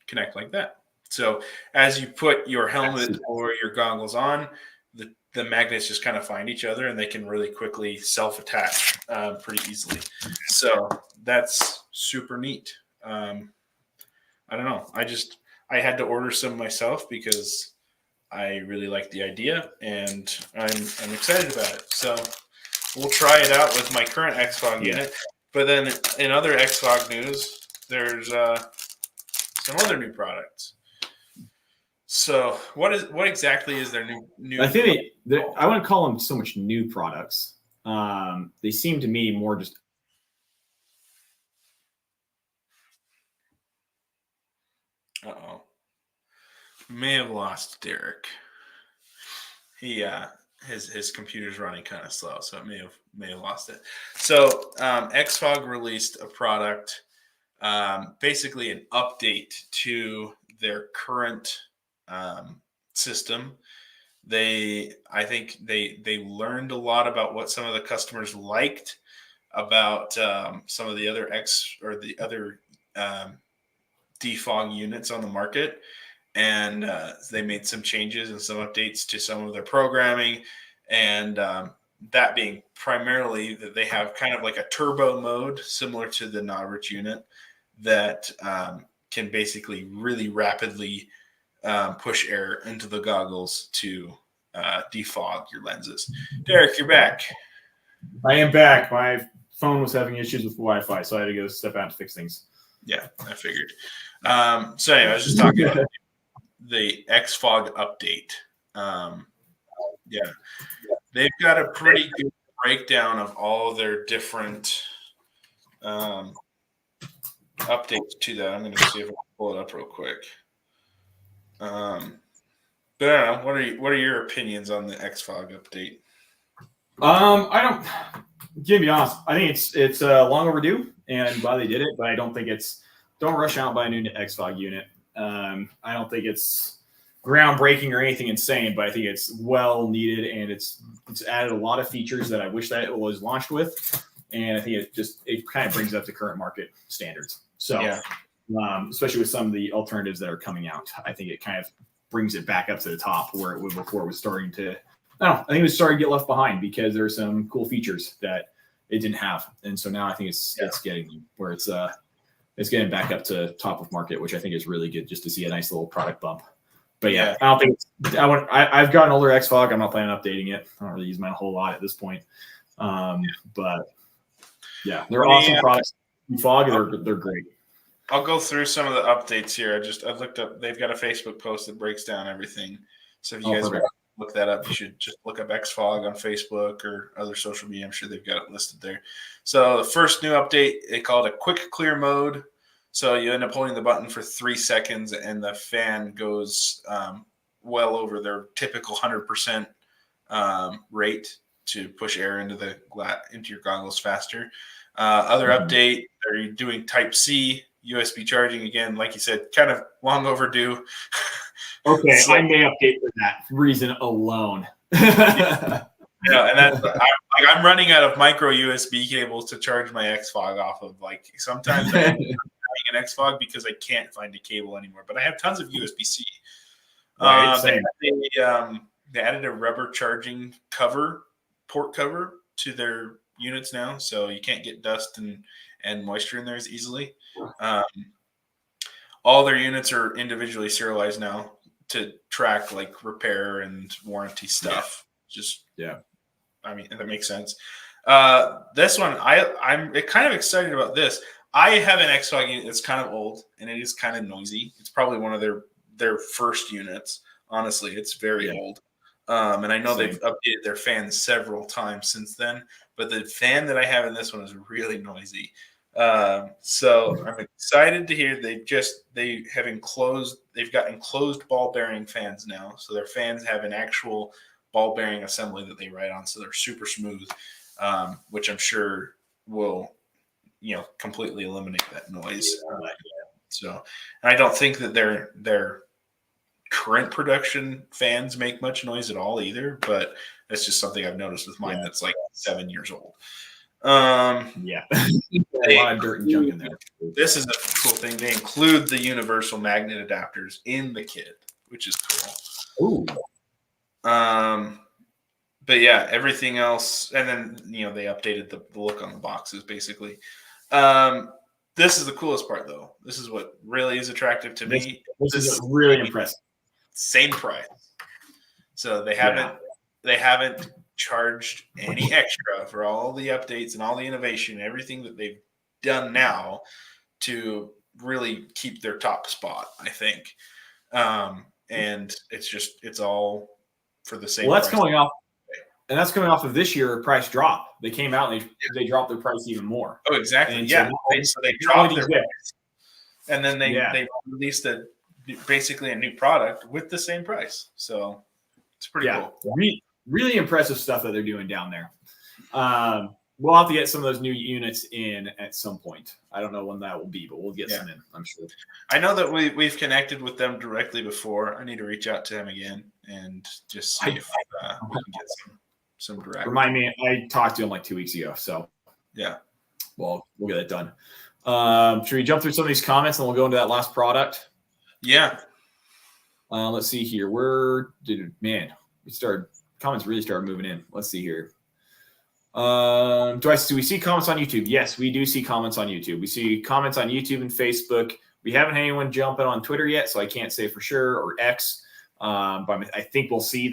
connect like that. So as you put your helmet or your goggles on, the magnets just kind of find each other and they can really quickly self-attach pretty easily. So that's super neat. I don't know. I had to order some myself because I really like the idea and I'm excited about it. So we'll try it out with my current XFOG unit. But then in other XFOG news, there's some other new products. So what exactly is their new? I think I wouldn't call them so much new products. They seem to me more just. Uh-oh. May have lost Derek. He his computer's running kind of slow, so it may have lost it. So XFOG released a product, basically an update to their current system. I think they learned a lot about what some of the customers liked about some of the other defog units on the market. And they made some changes and some updates to some of their programming. And that being primarily that they have kind of like a turbo mode similar to the Norbert unit that can basically really rapidly push air into the goggles to defog your lenses. Derek, you're back. I am back. My phone was having issues with Wi-Fi, so I had to go step out to fix things. Yeah, I figured. So anyway, I was just talking about the XFOG update. They've got a pretty good breakdown of all their different updates to that. I'm going to see if I can pull it up real quick. But I don't know. What are your opinions on the XFOG update? I don't. To be honest, I think it's long overdue, and glad they did it. But I don't think don't rush out and buy a new XFOG unit. I don't think it's groundbreaking or anything insane, but I think it's well needed and it's added a lot of features that I wish that it was launched with, and I think it kind of brings up to current market standards. So, especially with some of the alternatives that are coming out, I think it kind of brings it back up to the top where it was before. It was starting to, I think it was starting to get left behind because there are some cool features that it didn't have, and so now I think it's getting where it's getting back up to top of market, which I think is really good just to see a nice little product bump. But I don't think I've got an older XFOG. I'm not planning on updating it. I don't really use mine a whole lot at this point. But yeah, they're awesome products. Fog, they're great. I'll go through some of the updates here. I looked up. They've got a Facebook post that breaks down everything. So if you guys want to look that up, you should just look up XFog on Facebook or other social media. I'm sure they've got it listed there. So the first new update, they call it a quick clear mode. So you end up holding the button for 3 seconds, and the fan goes well over their typical 100% rate to push air into your goggles faster. Other update, they're doing Type-C USB charging again. Like you said, kind of long overdue. Okay, so, I may update for that reason alone. And that's I'm running out of micro USB cables to charge my XFog off of. Like sometimes I'm having an XFog because I can't find a cable anymore. But I have tons of USB-C. They added a rubber charging port cover to their units now, so you can't get dust and moisture in there as easily. All their units are individually serialized now to track like repair and warranty stuff. I mean, that makes sense. This one, I'm kind of excited about this. I have an XFog unit that's kind of old and it is kind of noisy. It's probably one of their first units. Honestly, it's very old. And I know they've updated their fans several times since then, but the fan that I have in this one is really noisy. So I'm excited to hear they've got enclosed ball bearing fans now. So their fans have an actual ball bearing assembly that they ride on. So they're super smooth, which I'm sure will, completely eliminate that noise. So, and I don't think that their current production fans make much noise at all either, but that's just something I've noticed with mine that's like 7 years old. A lot of dirt and junk in there. This is a cool thing. They include the universal magnet adapters in the kit, which is cool. Ooh. But yeah, everything else, and then they updated the look on the boxes basically. This is the coolest part though. This is what really is attractive to me. This is really impressive. Same price. So they haven't charged any extra for all the updates and all the innovation, everything that they've done now to really keep their top spot, I think. And it's all for the same. Well, that's coming off of this year price drop. They came out and they dropped their price even more. Oh, exactly. And so they dropped their price. And then they released basically a new product with the same price. So it's pretty cool. Really impressive stuff that they're doing down there. We'll have to get some of those new units in at some point. I don't know when that will be, but we'll get some in, I'm sure. I know that we've connected with them directly before. I need to reach out to him again and just see if we can get some direct. Remind me, I talked to him like 2 weeks ago. So we'll get it done. Should we jump through some of these comments and we'll go into that last product? Yeah. Let's see here. Comments really started moving in. Let's see here. Do we see comments on YouTube? Yes, we do see comments on YouTube. We see comments on YouTube and Facebook. We haven't had anyone jumping on Twitter yet, so I can't say for sure, or X. But I think we'll see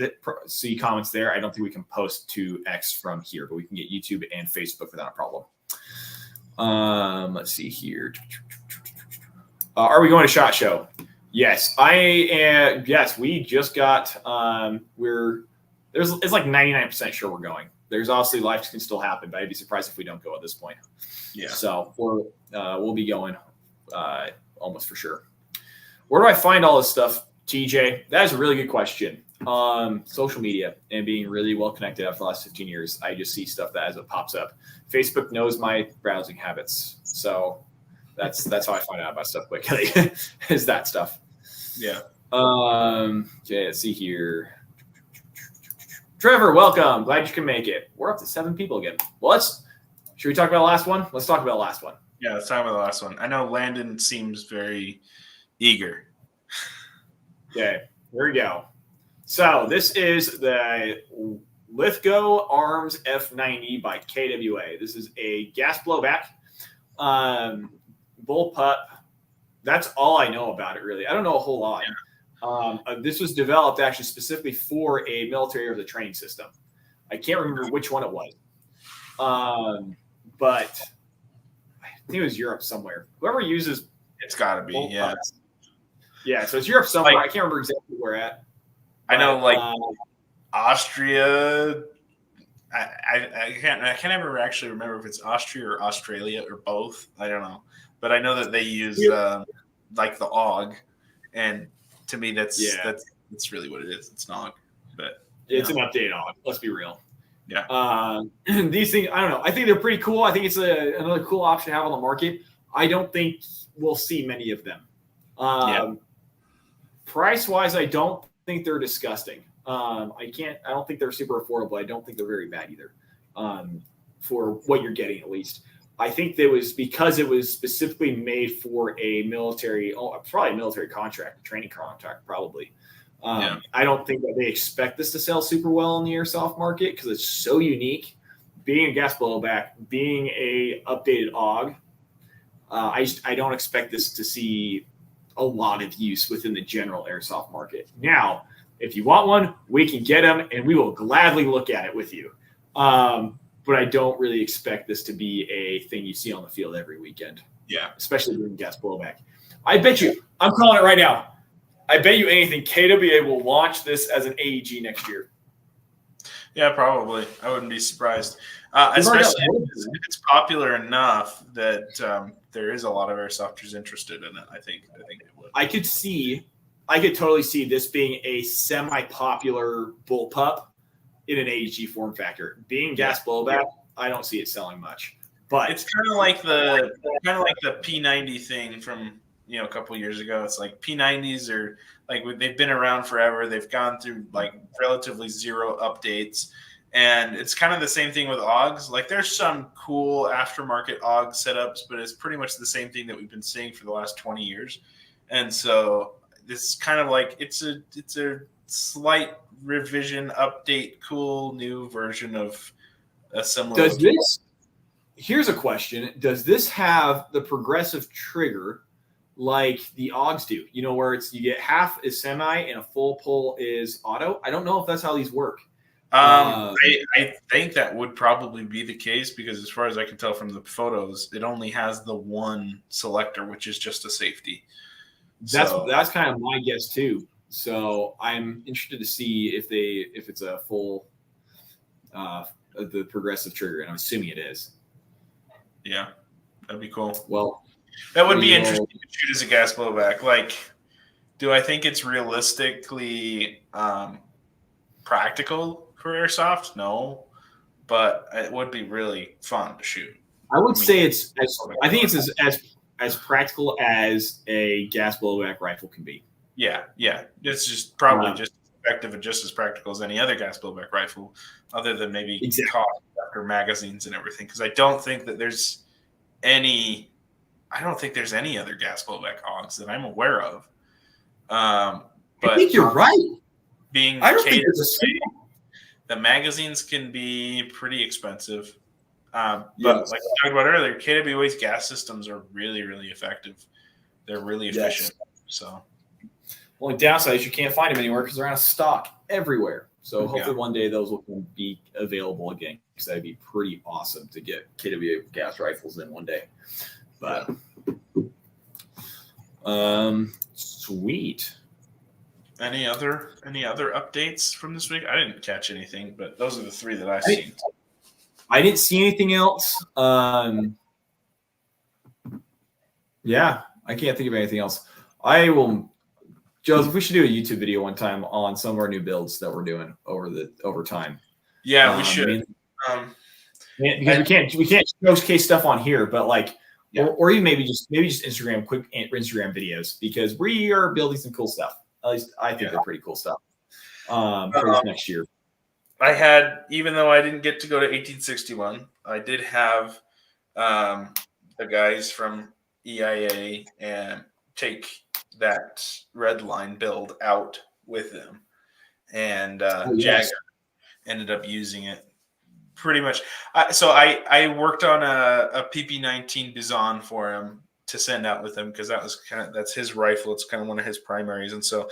comments there. I don't think we can post to X from here, but we can get YouTube and Facebook without a problem. Let's see here. Are we going to SHOT Show? Yes, I am. Yes, we just got. It's like 99% sure we're going. There's obviously life can still happen, but I'd be surprised if we don't go at this point. Yeah. So we'll be going almost for sure. Where do I find all this stuff, TJ? That is a really good question. Social media and being really well connected after the last 15 years, I just see stuff that as it pops up. Facebook knows my browsing habits, so that's how I find out about stuff quickly. Is that stuff? Yeah. Okay, let's see here. Trevor, welcome. Glad you can make it. We're up to 7 people again. Well, should we talk about the last one? Let's talk about the last one. Yeah, let's talk about the last one. I know Landon seems very eager. Okay, here we go. So this is the Lithgow Arms F90 by KWA. This is a gas blowback bullpup. That's all I know about it, really. I don't know a whole lot. This was developed actually specifically for a military or the training system. I can't remember which one it was. But think it was Europe somewhere. Whoever uses It's got to be, yeah. Yeah, so it's Europe somewhere. Like, I can't remember exactly where at. I know, like Austria. I can't ever actually remember if it's Austria or Australia or both. I don't know, but I know that they use like the OG, and to me that's really what it is. It's an OG, but it's an updated OG. Let's be real. Yeah. These things, I don't know. I think they're pretty cool. I think it's another cool option to have on the market. I don't think we'll see many of them. Price wise, I don't think they're disgusting. I don't think they're super affordable. I don't think they're very bad either. For what you're getting, at least. I think that was because it was specifically made for a military, probably a military contract, a training contract, probably. I don't think that they expect this to sell super well in the airsoft market because it's so unique. Being a gas blowback, being a updated AUG, I don't expect this to see a lot of use within the general airsoft market. Now, if you want one, we can get them, and we will gladly look at it with you. But I don't really expect this to be a thing you see on the field every weekend. Yeah, especially during gas blowback. I bet you, I'm calling it right now. I bet you anything, KWA will launch this as an AEG next year. Yeah, probably. I wouldn't be surprised, especially if it's popular enough that there is a lot of airsofters interested in it. I think it would. I could totally see this being a semi-popular bullpup in an AEG form factor. Being gas blowback, I don't see it selling much. But it's kind of like the P90 thing from a couple years ago. It's like P90s are like they've been around forever. They've gone through like relatively zero updates, and it's kind of the same thing with AUGs. Like there's some cool aftermarket AUG setups, but it's pretty much the same thing that we've been seeing for the last 20 years. And so this kind of like it's a slight revision, update, cool new version of a similar. Here's a question: does this have the progressive trigger like the AUGs do? Where you get half is semi and a full pull is auto. I don't know if that's how these work. I think that would probably be the case because as far as I can tell from the photos, it only has the one selector, which is just a safety. That's kind of my guess too. So I'm interested to see if it's a full the progressive trigger, and I'm assuming it is. Yeah, that'd be cool. Well, that would be interesting to shoot as a gas blowback. Like, do I think it's realistically practical for airsoft? No, but it would be really fun to shoot. I would say I think it's as practical as a gas blowback rifle can be. Yeah. It's just probably just effective and just as practical as any other gas blowback rifle, other than maybe cost after magazines and everything. Because I don't think there's any other gas blowback AUGs that I'm aware of. But I think you're right. I don't think the magazines can be pretty expensive. But like we talked about earlier, KWA's gas systems are really, really effective. They're really efficient. So. Only downside is you can't find them anywhere because they're out of stock everywhere. So hopefully one day those will be available again because that'd be pretty awesome to get KWA gas rifles in one day. But sweet. Any other updates from this week? I didn't catch anything, but those are the three that I've seen. I didn't see anything else. Yeah, I can't think of anything else. I will. Joseph, we should do a YouTube video one time on some of our new builds that we're doing over time. Yeah, we should. Because we can't showcase stuff on here, but like, or even maybe just quick Instagram videos because we are building some cool stuff. At least I think they're pretty cool stuff for this next year. I had, even though I didn't get to go to 1861, I did have the guys from EIA and take that red line build out with them, and Jagger ended up using it pretty much. So I worked on a PP19 Bizon for him to send out with him because that's his rifle. It's kind of one of his primaries, and so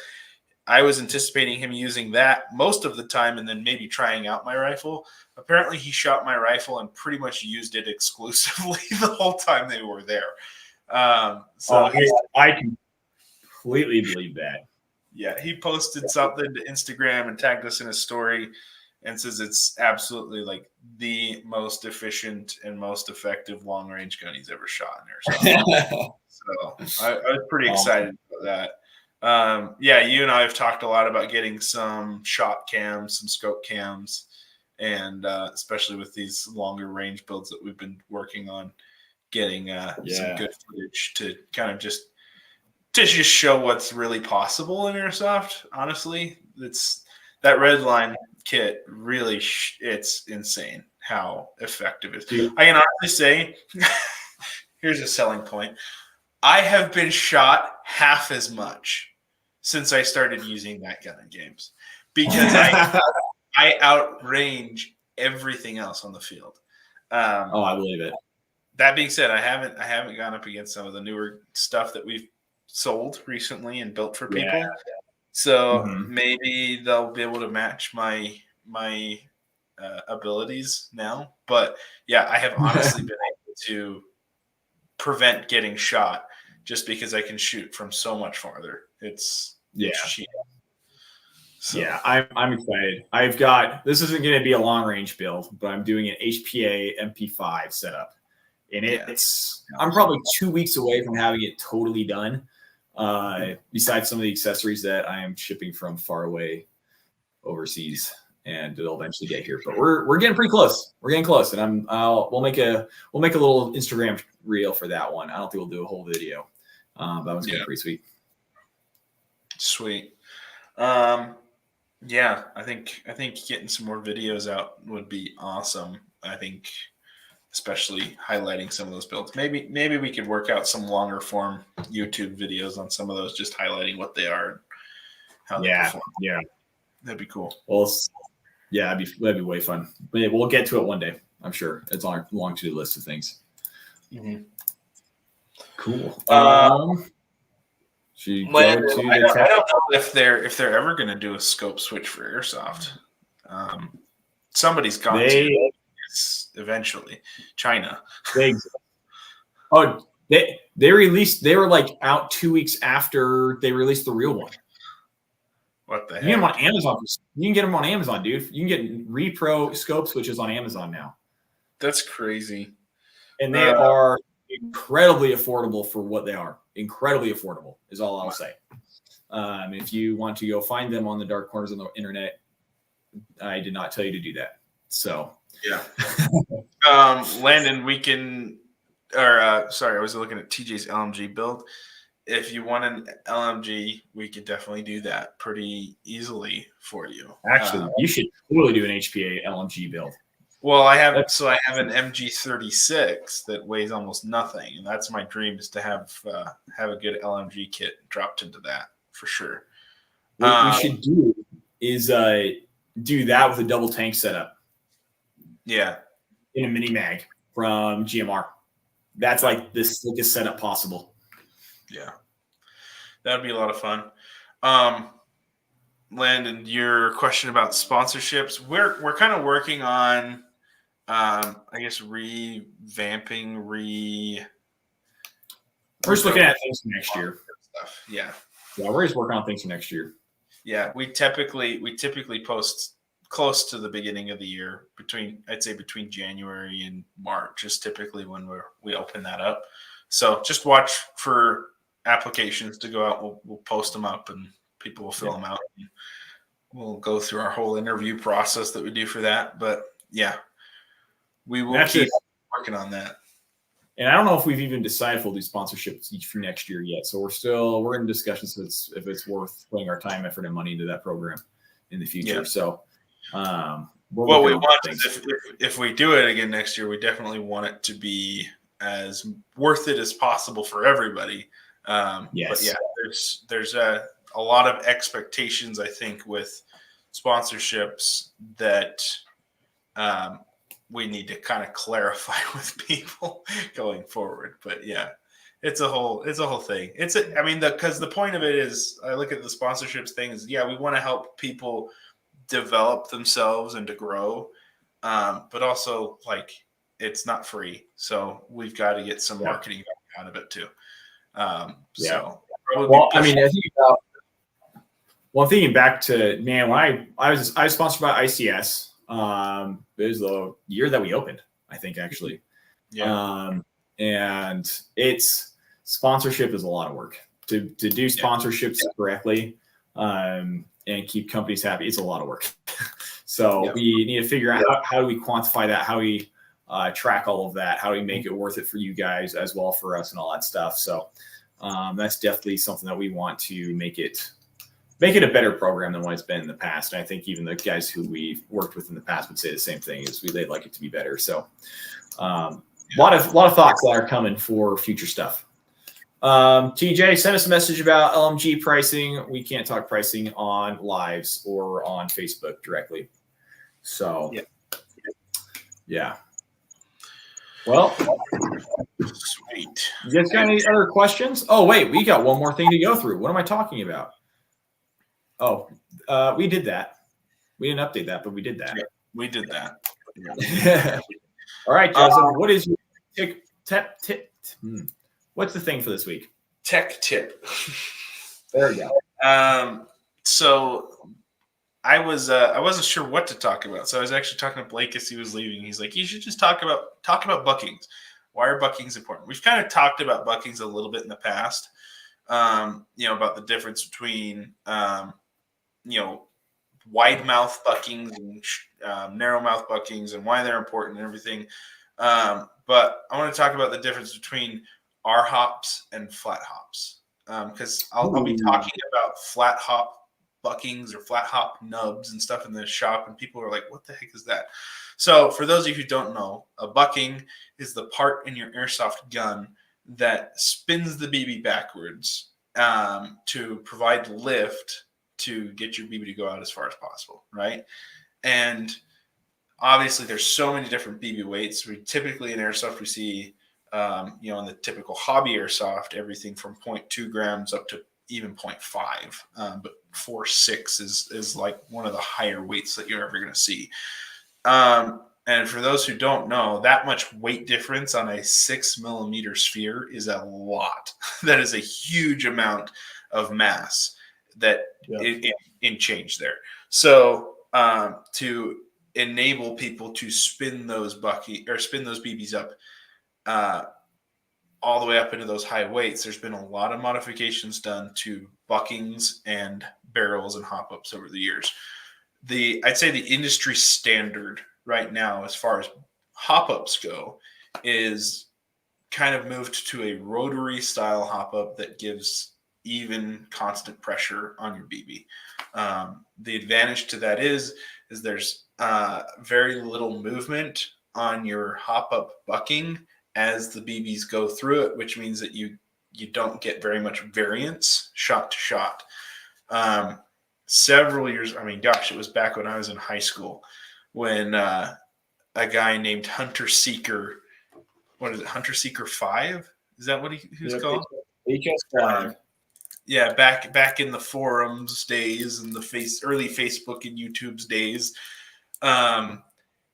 I was anticipating him using that most of the time and then maybe trying out my rifle. Apparently, he shot my rifle and pretty much used it exclusively the whole time they were there. I completely believe that. Yeah, he posted something to Instagram and tagged us in a story and says it's absolutely like the most efficient and most effective long range gun he's ever shot in there. So I was pretty excited about that. You and I have talked a lot about getting some shot cams, some scope cams, and especially with these longer range builds that we've been working on, getting some good footage to kind of just show what's really possible in airsoft. Honestly, it's that Redline kit really it's insane how effective it is. Dude. I can honestly say, here's a selling point. I have been shot half as much since I started using that gun in games because I outrange everything else on the field. I believe it. That being said, I haven't gone up against some of the newer stuff that we've sold recently and built for people. Yeah. So maybe they'll be able to match my abilities now. But yeah, I have honestly been able to prevent getting shot just because I can shoot from so much farther. It's cheap. So. Yeah, I'm excited. This isn't going to be a long range build, but I'm doing an HPA MP5 setup, and I'm probably 2 weeks away from having it totally done. Besides some of the accessories that I am shipping from far away overseas, and it'll eventually get here. But we're getting pretty close. We're getting close, and we'll make a little Instagram reel for that one. I don't think we'll do a whole video. That one's gonna be pretty sweet. Sweet. I think getting some more videos out would be awesome. I think especially highlighting some of those builds. Maybe we could work out some longer form YouTube videos on some of those, just highlighting what they are and how they perform. Yeah. That'd be cool. Well, that'd be way fun. But we'll get to it one day. I'm sure it's on our long to-do list of things. Mm-hmm. Cool. I don't know if they're ever going to do a scope switch for airsoft. Somebody's got to eventually. China. They released. They were like out 2 weeks after they released the real one. What the heck? You can get them on Amazon. You can get them on Amazon, dude. You can get Repro scope switches on Amazon now. That's crazy. And they are incredibly affordable for what they are. Incredibly affordable is all I'll say. If you want to go find them on the dark corners of the internet, I did not tell you to do that. So yeah. Landon, I was looking at TJ's LMG build. If you want an LMG, we could definitely do that pretty easily for you. Actually, you should totally do an HPA LMG build. Well, I have an MG36 that weighs almost nothing, and that's my dream, is to have a good LMG kit dropped into that for sure. What we should do is do that with a double tank setup. Yeah, in a mini mag from GMR. That's like the slickest setup possible. Yeah, that'd be a lot of fun. Landon, your question about sponsorships, we're kind of working on, I guess, revamping. We're just looking at things for next year. Stuff. Yeah, we're just working on things for next year. Yeah, we typically post close to the beginning of the year, between January and March is typically when we open that up. So just watch for applications to go out. We'll post them up and people will fill them out. And we'll go through our whole interview process that we do for that. But yeah, we will keep working on that. And I don't know if we've even decided if we'll do sponsorships for next year yet. So we're in discussions if it's worth putting our time, effort, and money into that program in the future. Yeah. So what we want is if we do it again next year, we definitely want it to be as worth it as possible for everybody. Yes. But yeah, there's a lot of expectations, I think, with sponsorships that we need to kind of clarify with people going forward. But yeah, It's a whole thing. Because the point of it is, I look at the sponsorships thing is, yeah, we want to help people develop themselves and to grow, but also like it's not free, so we've got to get some marketing out of it too. So well, I mean, I think about, well, thinking back to, man, when I was sponsored by ICS. It was the year that we opened, I think, actually. Yeah. And it's sponsorship is a lot of work to do sponsorships correctly, and keep companies happy. It's a lot of work. So we need to figure out how do we quantify that, how we track all of that, how do we make it worth it for you guys as well for us and all that stuff. So that's definitely something that we want to make it a better program than what it's been in the past. And I think even the guys who we've worked with in the past would say the same thing, is they'd like it to be better. So a lot of thoughts that are coming for future stuff. TJ, send us a message about LMG pricing. We can't talk pricing on lives or on Facebook directly. So yeah. Well, sweet. You guys got any other questions? Oh, wait, we got one more thing to go through. What am I talking about? Oh, we did that. We didn't update that, but we did that. Yeah, we did that. All right, Joseph, what is your tip? What's the thing for this week? Tech tip. There we go. So I wasn't sure what to talk about. So I was actually talking to Blake as he was leaving. He's like, you should just talk about buckings. Why are buckings important? We've kind of talked about buckings a little bit in the past. About the difference between wide mouth buckings and narrow mouth buckings and why they're important and everything. But I want to talk about the difference between R hops and flat hops, because I'll be talking about flat hop buckings or flat hop nubs and stuff in the shop, and people are like, what the heck is that? So for those of you who don't know, a bucking is the part in your airsoft gun that spins the BB backwards to provide lift to get your BB to go out as far as possible, right? And obviously there's so many different BB weights. We typically in airsoft, we see, in the typical hobby airsoft, everything from 0.2 grams up to even 0.5. But 4.6 is like one of the higher weights that you're ever going to see. And for those who don't know, that much weight difference on a 6 millimeter sphere is a lot. That is a huge amount of mass that in change there. So to enable people to spin those BBs up all the way up into those high weights, there's been a lot of modifications done to buckings and barrels and hop ups over the years. I'd say the industry standard right now, as far as hop ups go, is kind of moved to a rotary style hop up that gives even constant pressure on your BB. The advantage to that is there's very little movement on your hop up bucking as the BBs go through it, which means that you don't get very much variance shot to shot. Several years, it was back when I was in high school when a guy named Hunter Seeker, Hunter Seeker 5? Is that what he was called? HS5. Yeah, back in the forums days and the early Facebook and YouTube's days,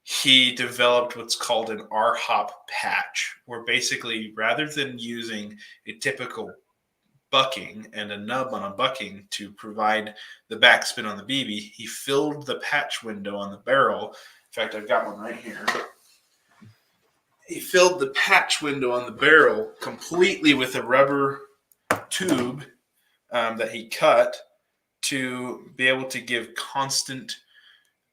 he developed what's called an R-hop patch, where basically rather than using a typical bucking and a nub on a bucking to provide the backspin on the BB, he filled the patch window on the barrel. In fact, I've got one right here. He filled the patch window on the barrel completely with a rubber tube that he cut to be able to give constant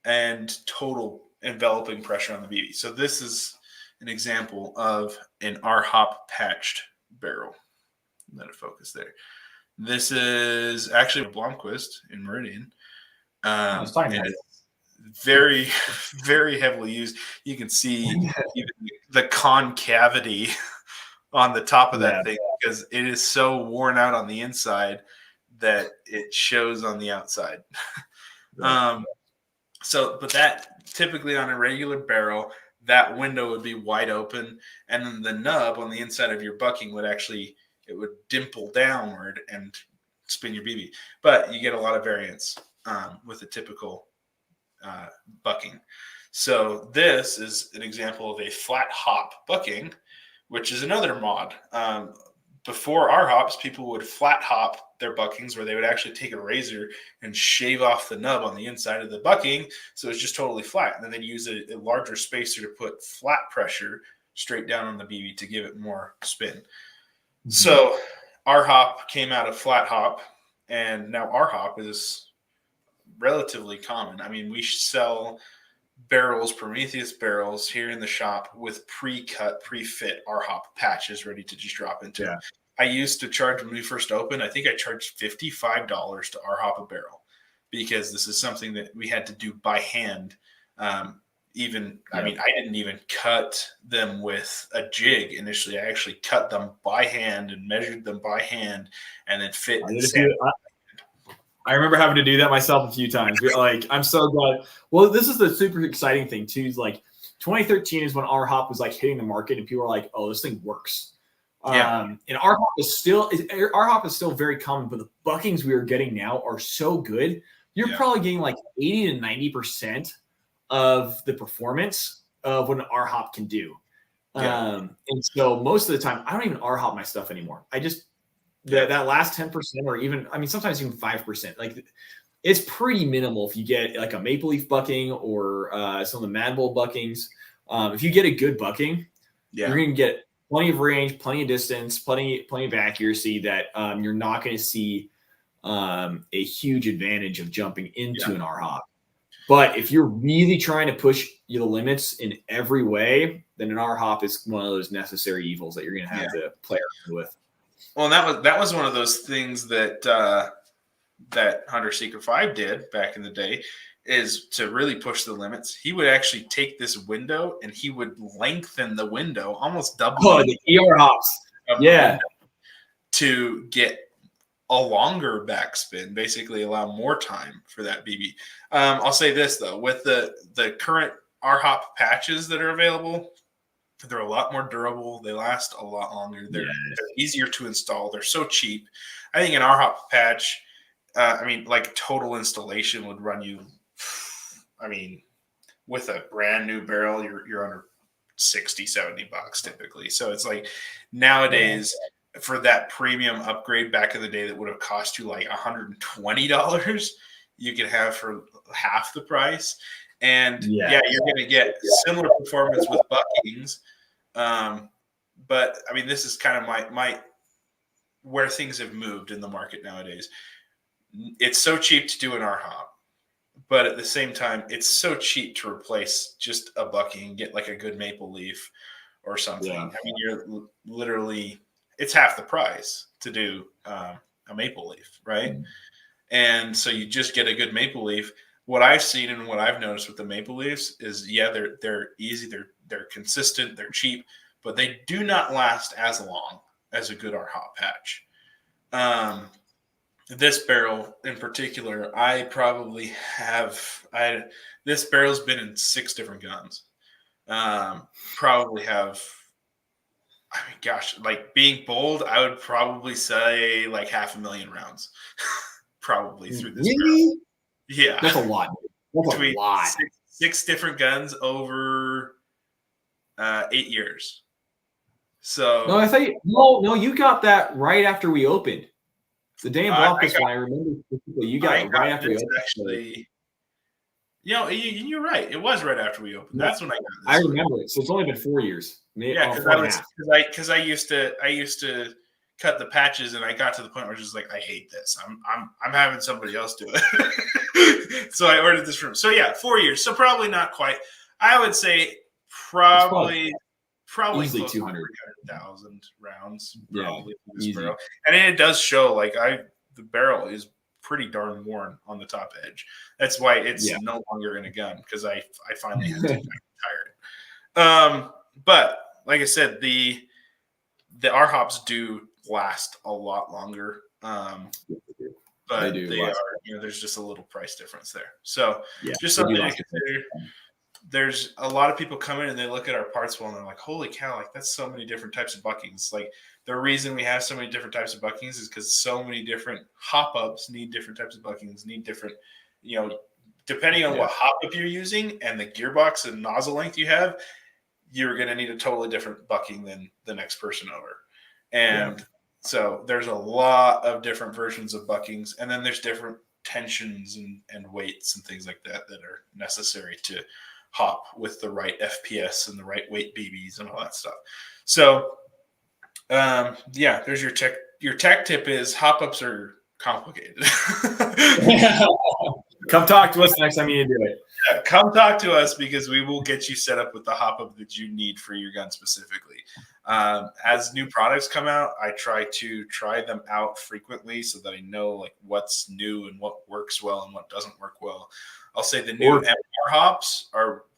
and total enveloping pressure on the BB. So this is an example of an R-hop patched barrel. Let it focus there. This is actually a Blomquist in Meridian. It's very, very heavily used. You can see the concavity on the top of that thing because it is so worn out on the inside that it shows on the outside. But that typically on a regular barrel, that window would be wide open, and then the nub on the inside of your bucking would actually it would dimple downward and spin your BB. But you get a lot of variance with the typical bucking. So this is an example of a flat hop bucking, which is another mod. Before our hops, people would flat hop their buckings, where they would actually take a razor and shave off the nub on the inside of the bucking, so it's just totally flat. And then they'd use a larger spacer to put flat pressure straight down on the BB to give it more spin. Mm-hmm. So our hop came out of flat hop, and now our hop is relatively common. I mean, we sell barrels, Prometheus barrels here in the shop with pre-cut, pre-fit our hop patches ready to just drop into. Yeah. I used to charge when we first opened, I think I charged $55 to our hop a barrel, because this is something that we had to do by hand. I mean, I didn't even cut them with a jig initially. I actually cut them by hand and measured them by hand and then fit. I remember having to do that myself a few times. Like, I'm so glad. Well, this is the super exciting thing too. Is like 2013 is when our hop was like hitting the market, and people were like, "Oh, this thing works." Yeah. And our hop is still very common, but the buckings we are getting now are so good. You're probably getting like 80 to 90% of the performance of what an R hop can do. And so most of the time, I don't even R hop my stuff anymore. I just that last 10%, or even, I mean, sometimes even 5%, like it's pretty minimal if you get like a maple leaf bucking or some of the Mad Bull buckings. If you get a good bucking, you're going to get plenty of range, plenty of distance, plenty of accuracy that you're not going to see a huge advantage of jumping into an R hop. But if you're really trying to push the limits in every way, then an R hop is one of those necessary evils that you're going to have to play around with. Well, and that was one of those things that that Hunter Seeker 5 did back in the day, is to really push the limits. He would actually take this window and he would lengthen the window, almost double the ER hops. To get a longer backspin, basically allow more time for that BB. I'll say this though, with the current R hop patches that are available, they're a lot more durable. They last a lot longer. They're easier to install. They're so cheap. I think an R hop patch, like total installation would run you, with a brand new barrel, you're under $60-$70 typically. So it's like nowadays, for that premium upgrade back in the day that would have cost you like $120, you could have for half the price. And you're going to get similar performance with buckings. But I mean, this is kind of my where things have moved in the market nowadays. It's so cheap to do an R hop, but at the same time, it's so cheap to replace just a bucking, get like a good maple leaf or something. Yeah. I mean, you're literally, it's half the price to do a maple leaf, right? Mm-hmm. And so you just get a good maple leaf. What I've seen and what I've noticed with the maple leaves is, they're easy, they're consistent, they're cheap, but they do not last as long as a good R hop patch. This barrel in particular, I probably have. This barrel's been in 6 different guns. Probably have. I mean, gosh, like being bold, I would probably say like 500,000 rounds, probably through this barrel. Yeah, that's a lot. That's a lot. 6 different guns over 8 years. So no, I think no, you got that right after we opened. The day in Blockbuster, I remember you got it right after we opened. Actually, you're right. It was right after we opened. That's when I got this. I remember it. So it's only been 4 years. Because I used to cut the patches, and I got to the point where I was just like, I hate this. I'm having somebody else do it. So I ordered this from. So 4 years. So probably not quite. I would say probably easily close 200,000 rounds. Probably for this barrel. And it does show the barrel is pretty darn worn on the top edge. That's why it's no longer in a gun, because I finally had to retire it. But like I said, the R hops do last a lot longer. But they are, there's just a little price difference there. So just something to consider. there's a lot of people come in and they look at our parts wheel and they're like, holy cow, like that's so many different types of buckings. Like the reason we have so many different types of buckings is because so many different hop ups need different types of buckings, need different, depending on what hop up you're using and the gearbox and nozzle length you have, you're going to need a totally different bucking than the next person over. And so there's a lot of different versions of buckings, and then there's different tensions and weights and things like that are necessary to hop with the right FPS and the right weight BBs and all that stuff. So there's your tech. Your tech tip is hop ups are complicated. Come talk to us next time you do it. Yeah, come talk to us because we will get you set up with the hop up that you need for your gun specifically. As new products come out, I try to try them out frequently so that I know like what's new and what works well and what doesn't work well. I'll say the new MR hops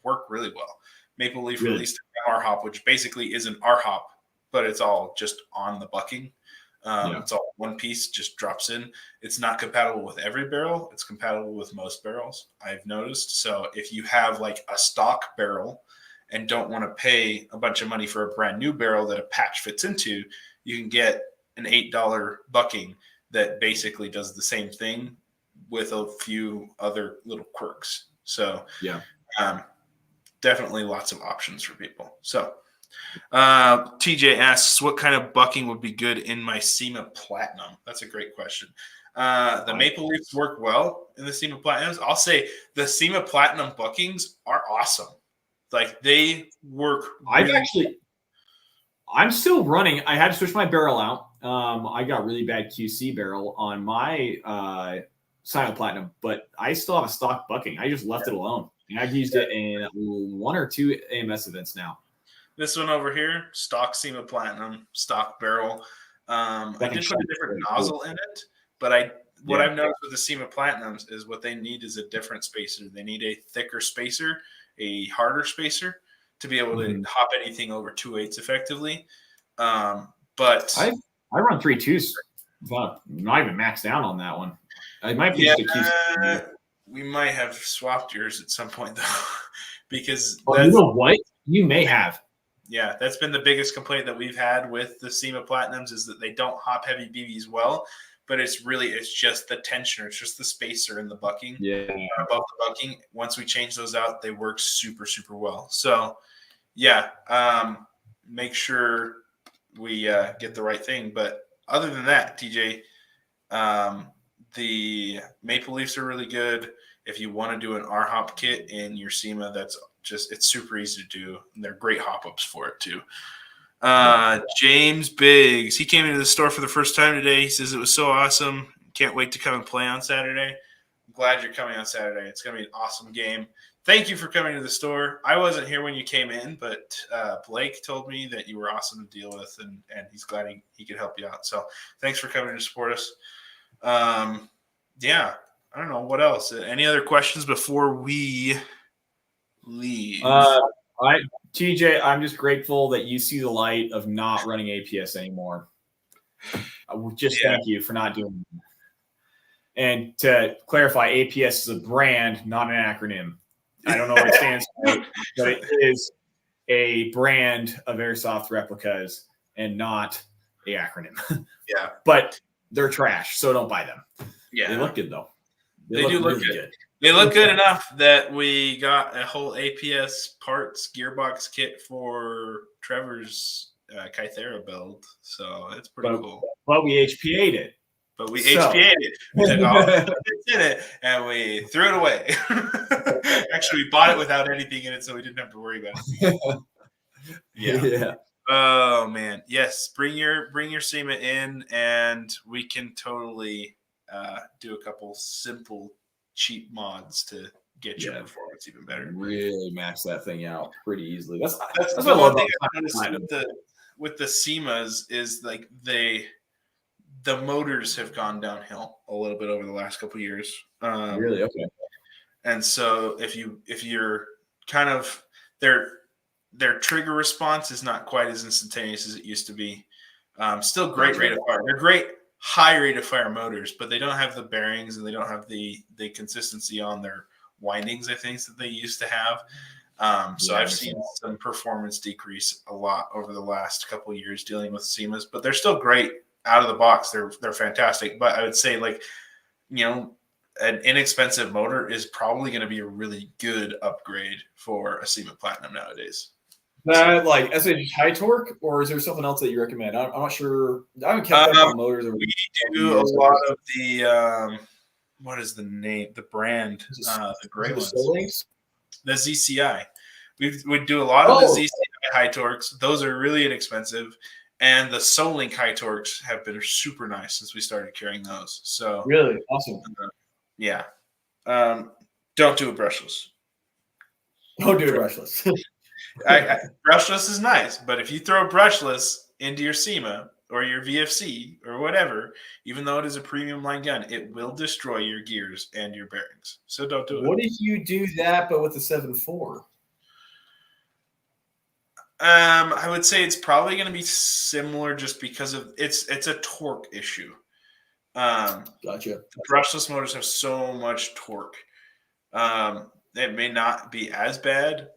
work really well. Maple Leaf released an MR hop, which basically is an R hop, but it's all just on the bucking. It's all one piece, just drops in. It's not compatible with every barrel. It's compatible with most barrels, I've noticed. So if you have like a stock barrel and don't want to pay a bunch of money for a brand new barrel that a patch fits into, you can get an $8 bucking that basically does the same thing with a few other little quirks. So definitely lots of options for people. So TJ asks, what kind of bucking would be good in my SEMA Platinum? That's a great question. The Maple Leafs work well in the SEMA Platinums. I'll say the SEMA Platinum buckings are awesome. Like they work. I'm still running. I had to switch my barrel out. I got really bad QC barrel on my SEMA Platinum, but I still have a stock bucking. I just left it alone. And I've used it in 1 or 2 AMS events now. This one over here, stock SEMA Platinum, stock barrel. I did put a different nozzle in it, but what I've noticed with the SEMA Platinums is what they need is a different spacer. They need a thicker spacer, a harder spacer to be able to hop anything over 2/8 effectively. But I run 3.2s, not even maxed down on that one. I might be we might have swapped yours at some point though, because you know what? You may have. Yeah, that's been the biggest complaint that we've had with the SEMA Platinums is that they don't hop heavy BBs well, but it's just the tensioner. It's just the spacer and the bucking. Above the bucking. Once we change those out, they work super, super well. So, make sure we get the right thing. But other than that, TJ, the Maple Leafs are really good. If you want to do an R-hop kit in your SEMA, it's super easy to do. And they're great hop-ups for it too. James Biggs, he came into the store for the first time today. He says it was so awesome. Can't wait to come and play on Saturday. I'm glad you're coming on Saturday. It's going to be an awesome game. Thank you for coming to the store. I wasn't here when you came in, but Blake told me that you were awesome to deal with, and he's glad he could help you out. So thanks for coming to support us. I don't know what else. Any other questions before we leave? TJ, I'm just grateful that you see the light of not running APS anymore. Thank you for not doing that. And to clarify, APS is a brand, not an acronym. I don't know what it stands for, but it is a brand of airsoft replicas and not an acronym. Yeah. But they're trash, so don't buy them. Yeah. They look good, though. They do look really good. They look good enough that we got a whole APS parts gearbox kit for Trevor's Kythera build. So it's pretty cool. But we HPA'd it. HPA'd it. We took all the bits in it and we threw it away. Actually, we bought it without anything in it, so we didn't have to worry about it. Yeah. Oh man, yes. Bring your SEMA in, and we can totally do a couple simple, cheap mods to get your performance even better. Really max that thing out pretty easily. That's the one thing I noticed with the SEMAs is like the motors have gone downhill a little bit over the last couple of years. Really? Okay. And so if you're kind of their trigger response is not quite as instantaneous as it used to be. Still great rate of fire. They're great high rate of fire motors, but they don't have the bearings and they don't have the consistency on their windings, I think, that they used to have. So Yeah, I've seen some performance decrease a lot over the last couple of years dealing with SEMAs, but they're still great out of the box. They're fantastic. But I would say, like, you know, an inexpensive motor is probably going to be a really good upgrade for a SEMA Platinum nowadays. That like SH high torque, or is there something else that you recommend? I'm not sure. I haven't kept up on motors. We do a lot of the what is the name? The brand, the gray ones. The ZCI. We do a lot of the ZCI high torques. Those are really inexpensive, and the Solink high torques have been super nice since we started carrying those. So really awesome. Yeah. Don't do a brushless. Don't do a brushless. Brushless is nice, but if you throw brushless into your SEMA or your VFC or whatever, even though it is a premium line gun, it will destroy your gears and your bearings. So don't do it. What if you do that, but with the 7.4? I would say it's probably going to be similar, just because of it's a torque issue. Gotcha. The brushless motors have so much torque. It may not be as bad,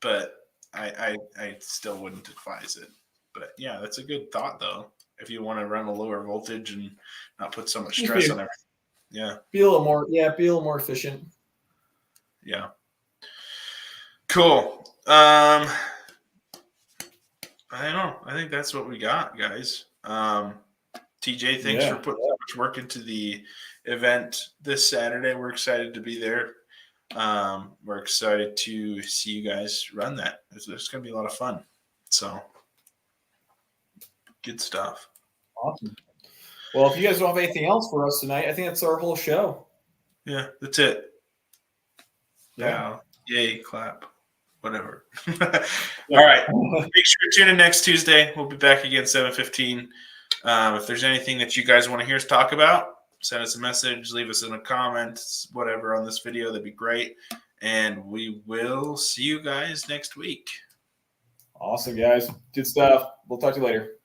but I still wouldn't advise it. But yeah, that's a good thought, though, if you want to run a lower voltage and not put so much stress on everything. Yeah. Be a little more efficient. Yeah. Cool. I don't know. I think that's what we got, guys. TJ, thanks for putting so much work into the event this Saturday. We're excited to be there. We're excited to see you guys run that. It's going to be a lot of fun. So, good stuff. Awesome. Well, if you guys don't have anything else for us tonight, I think that's our whole show. Yeah, that's it. Yeah. Yay, clap. Whatever. All right. Make sure to tune in next Tuesday. We'll be back again 7:15. If there's anything that you guys want to hear us talk about, send us a message, leave us in a comment, whatever on this video. That'd be great. And we will see you guys next week. Awesome, guys. Good stuff. We'll talk to you later.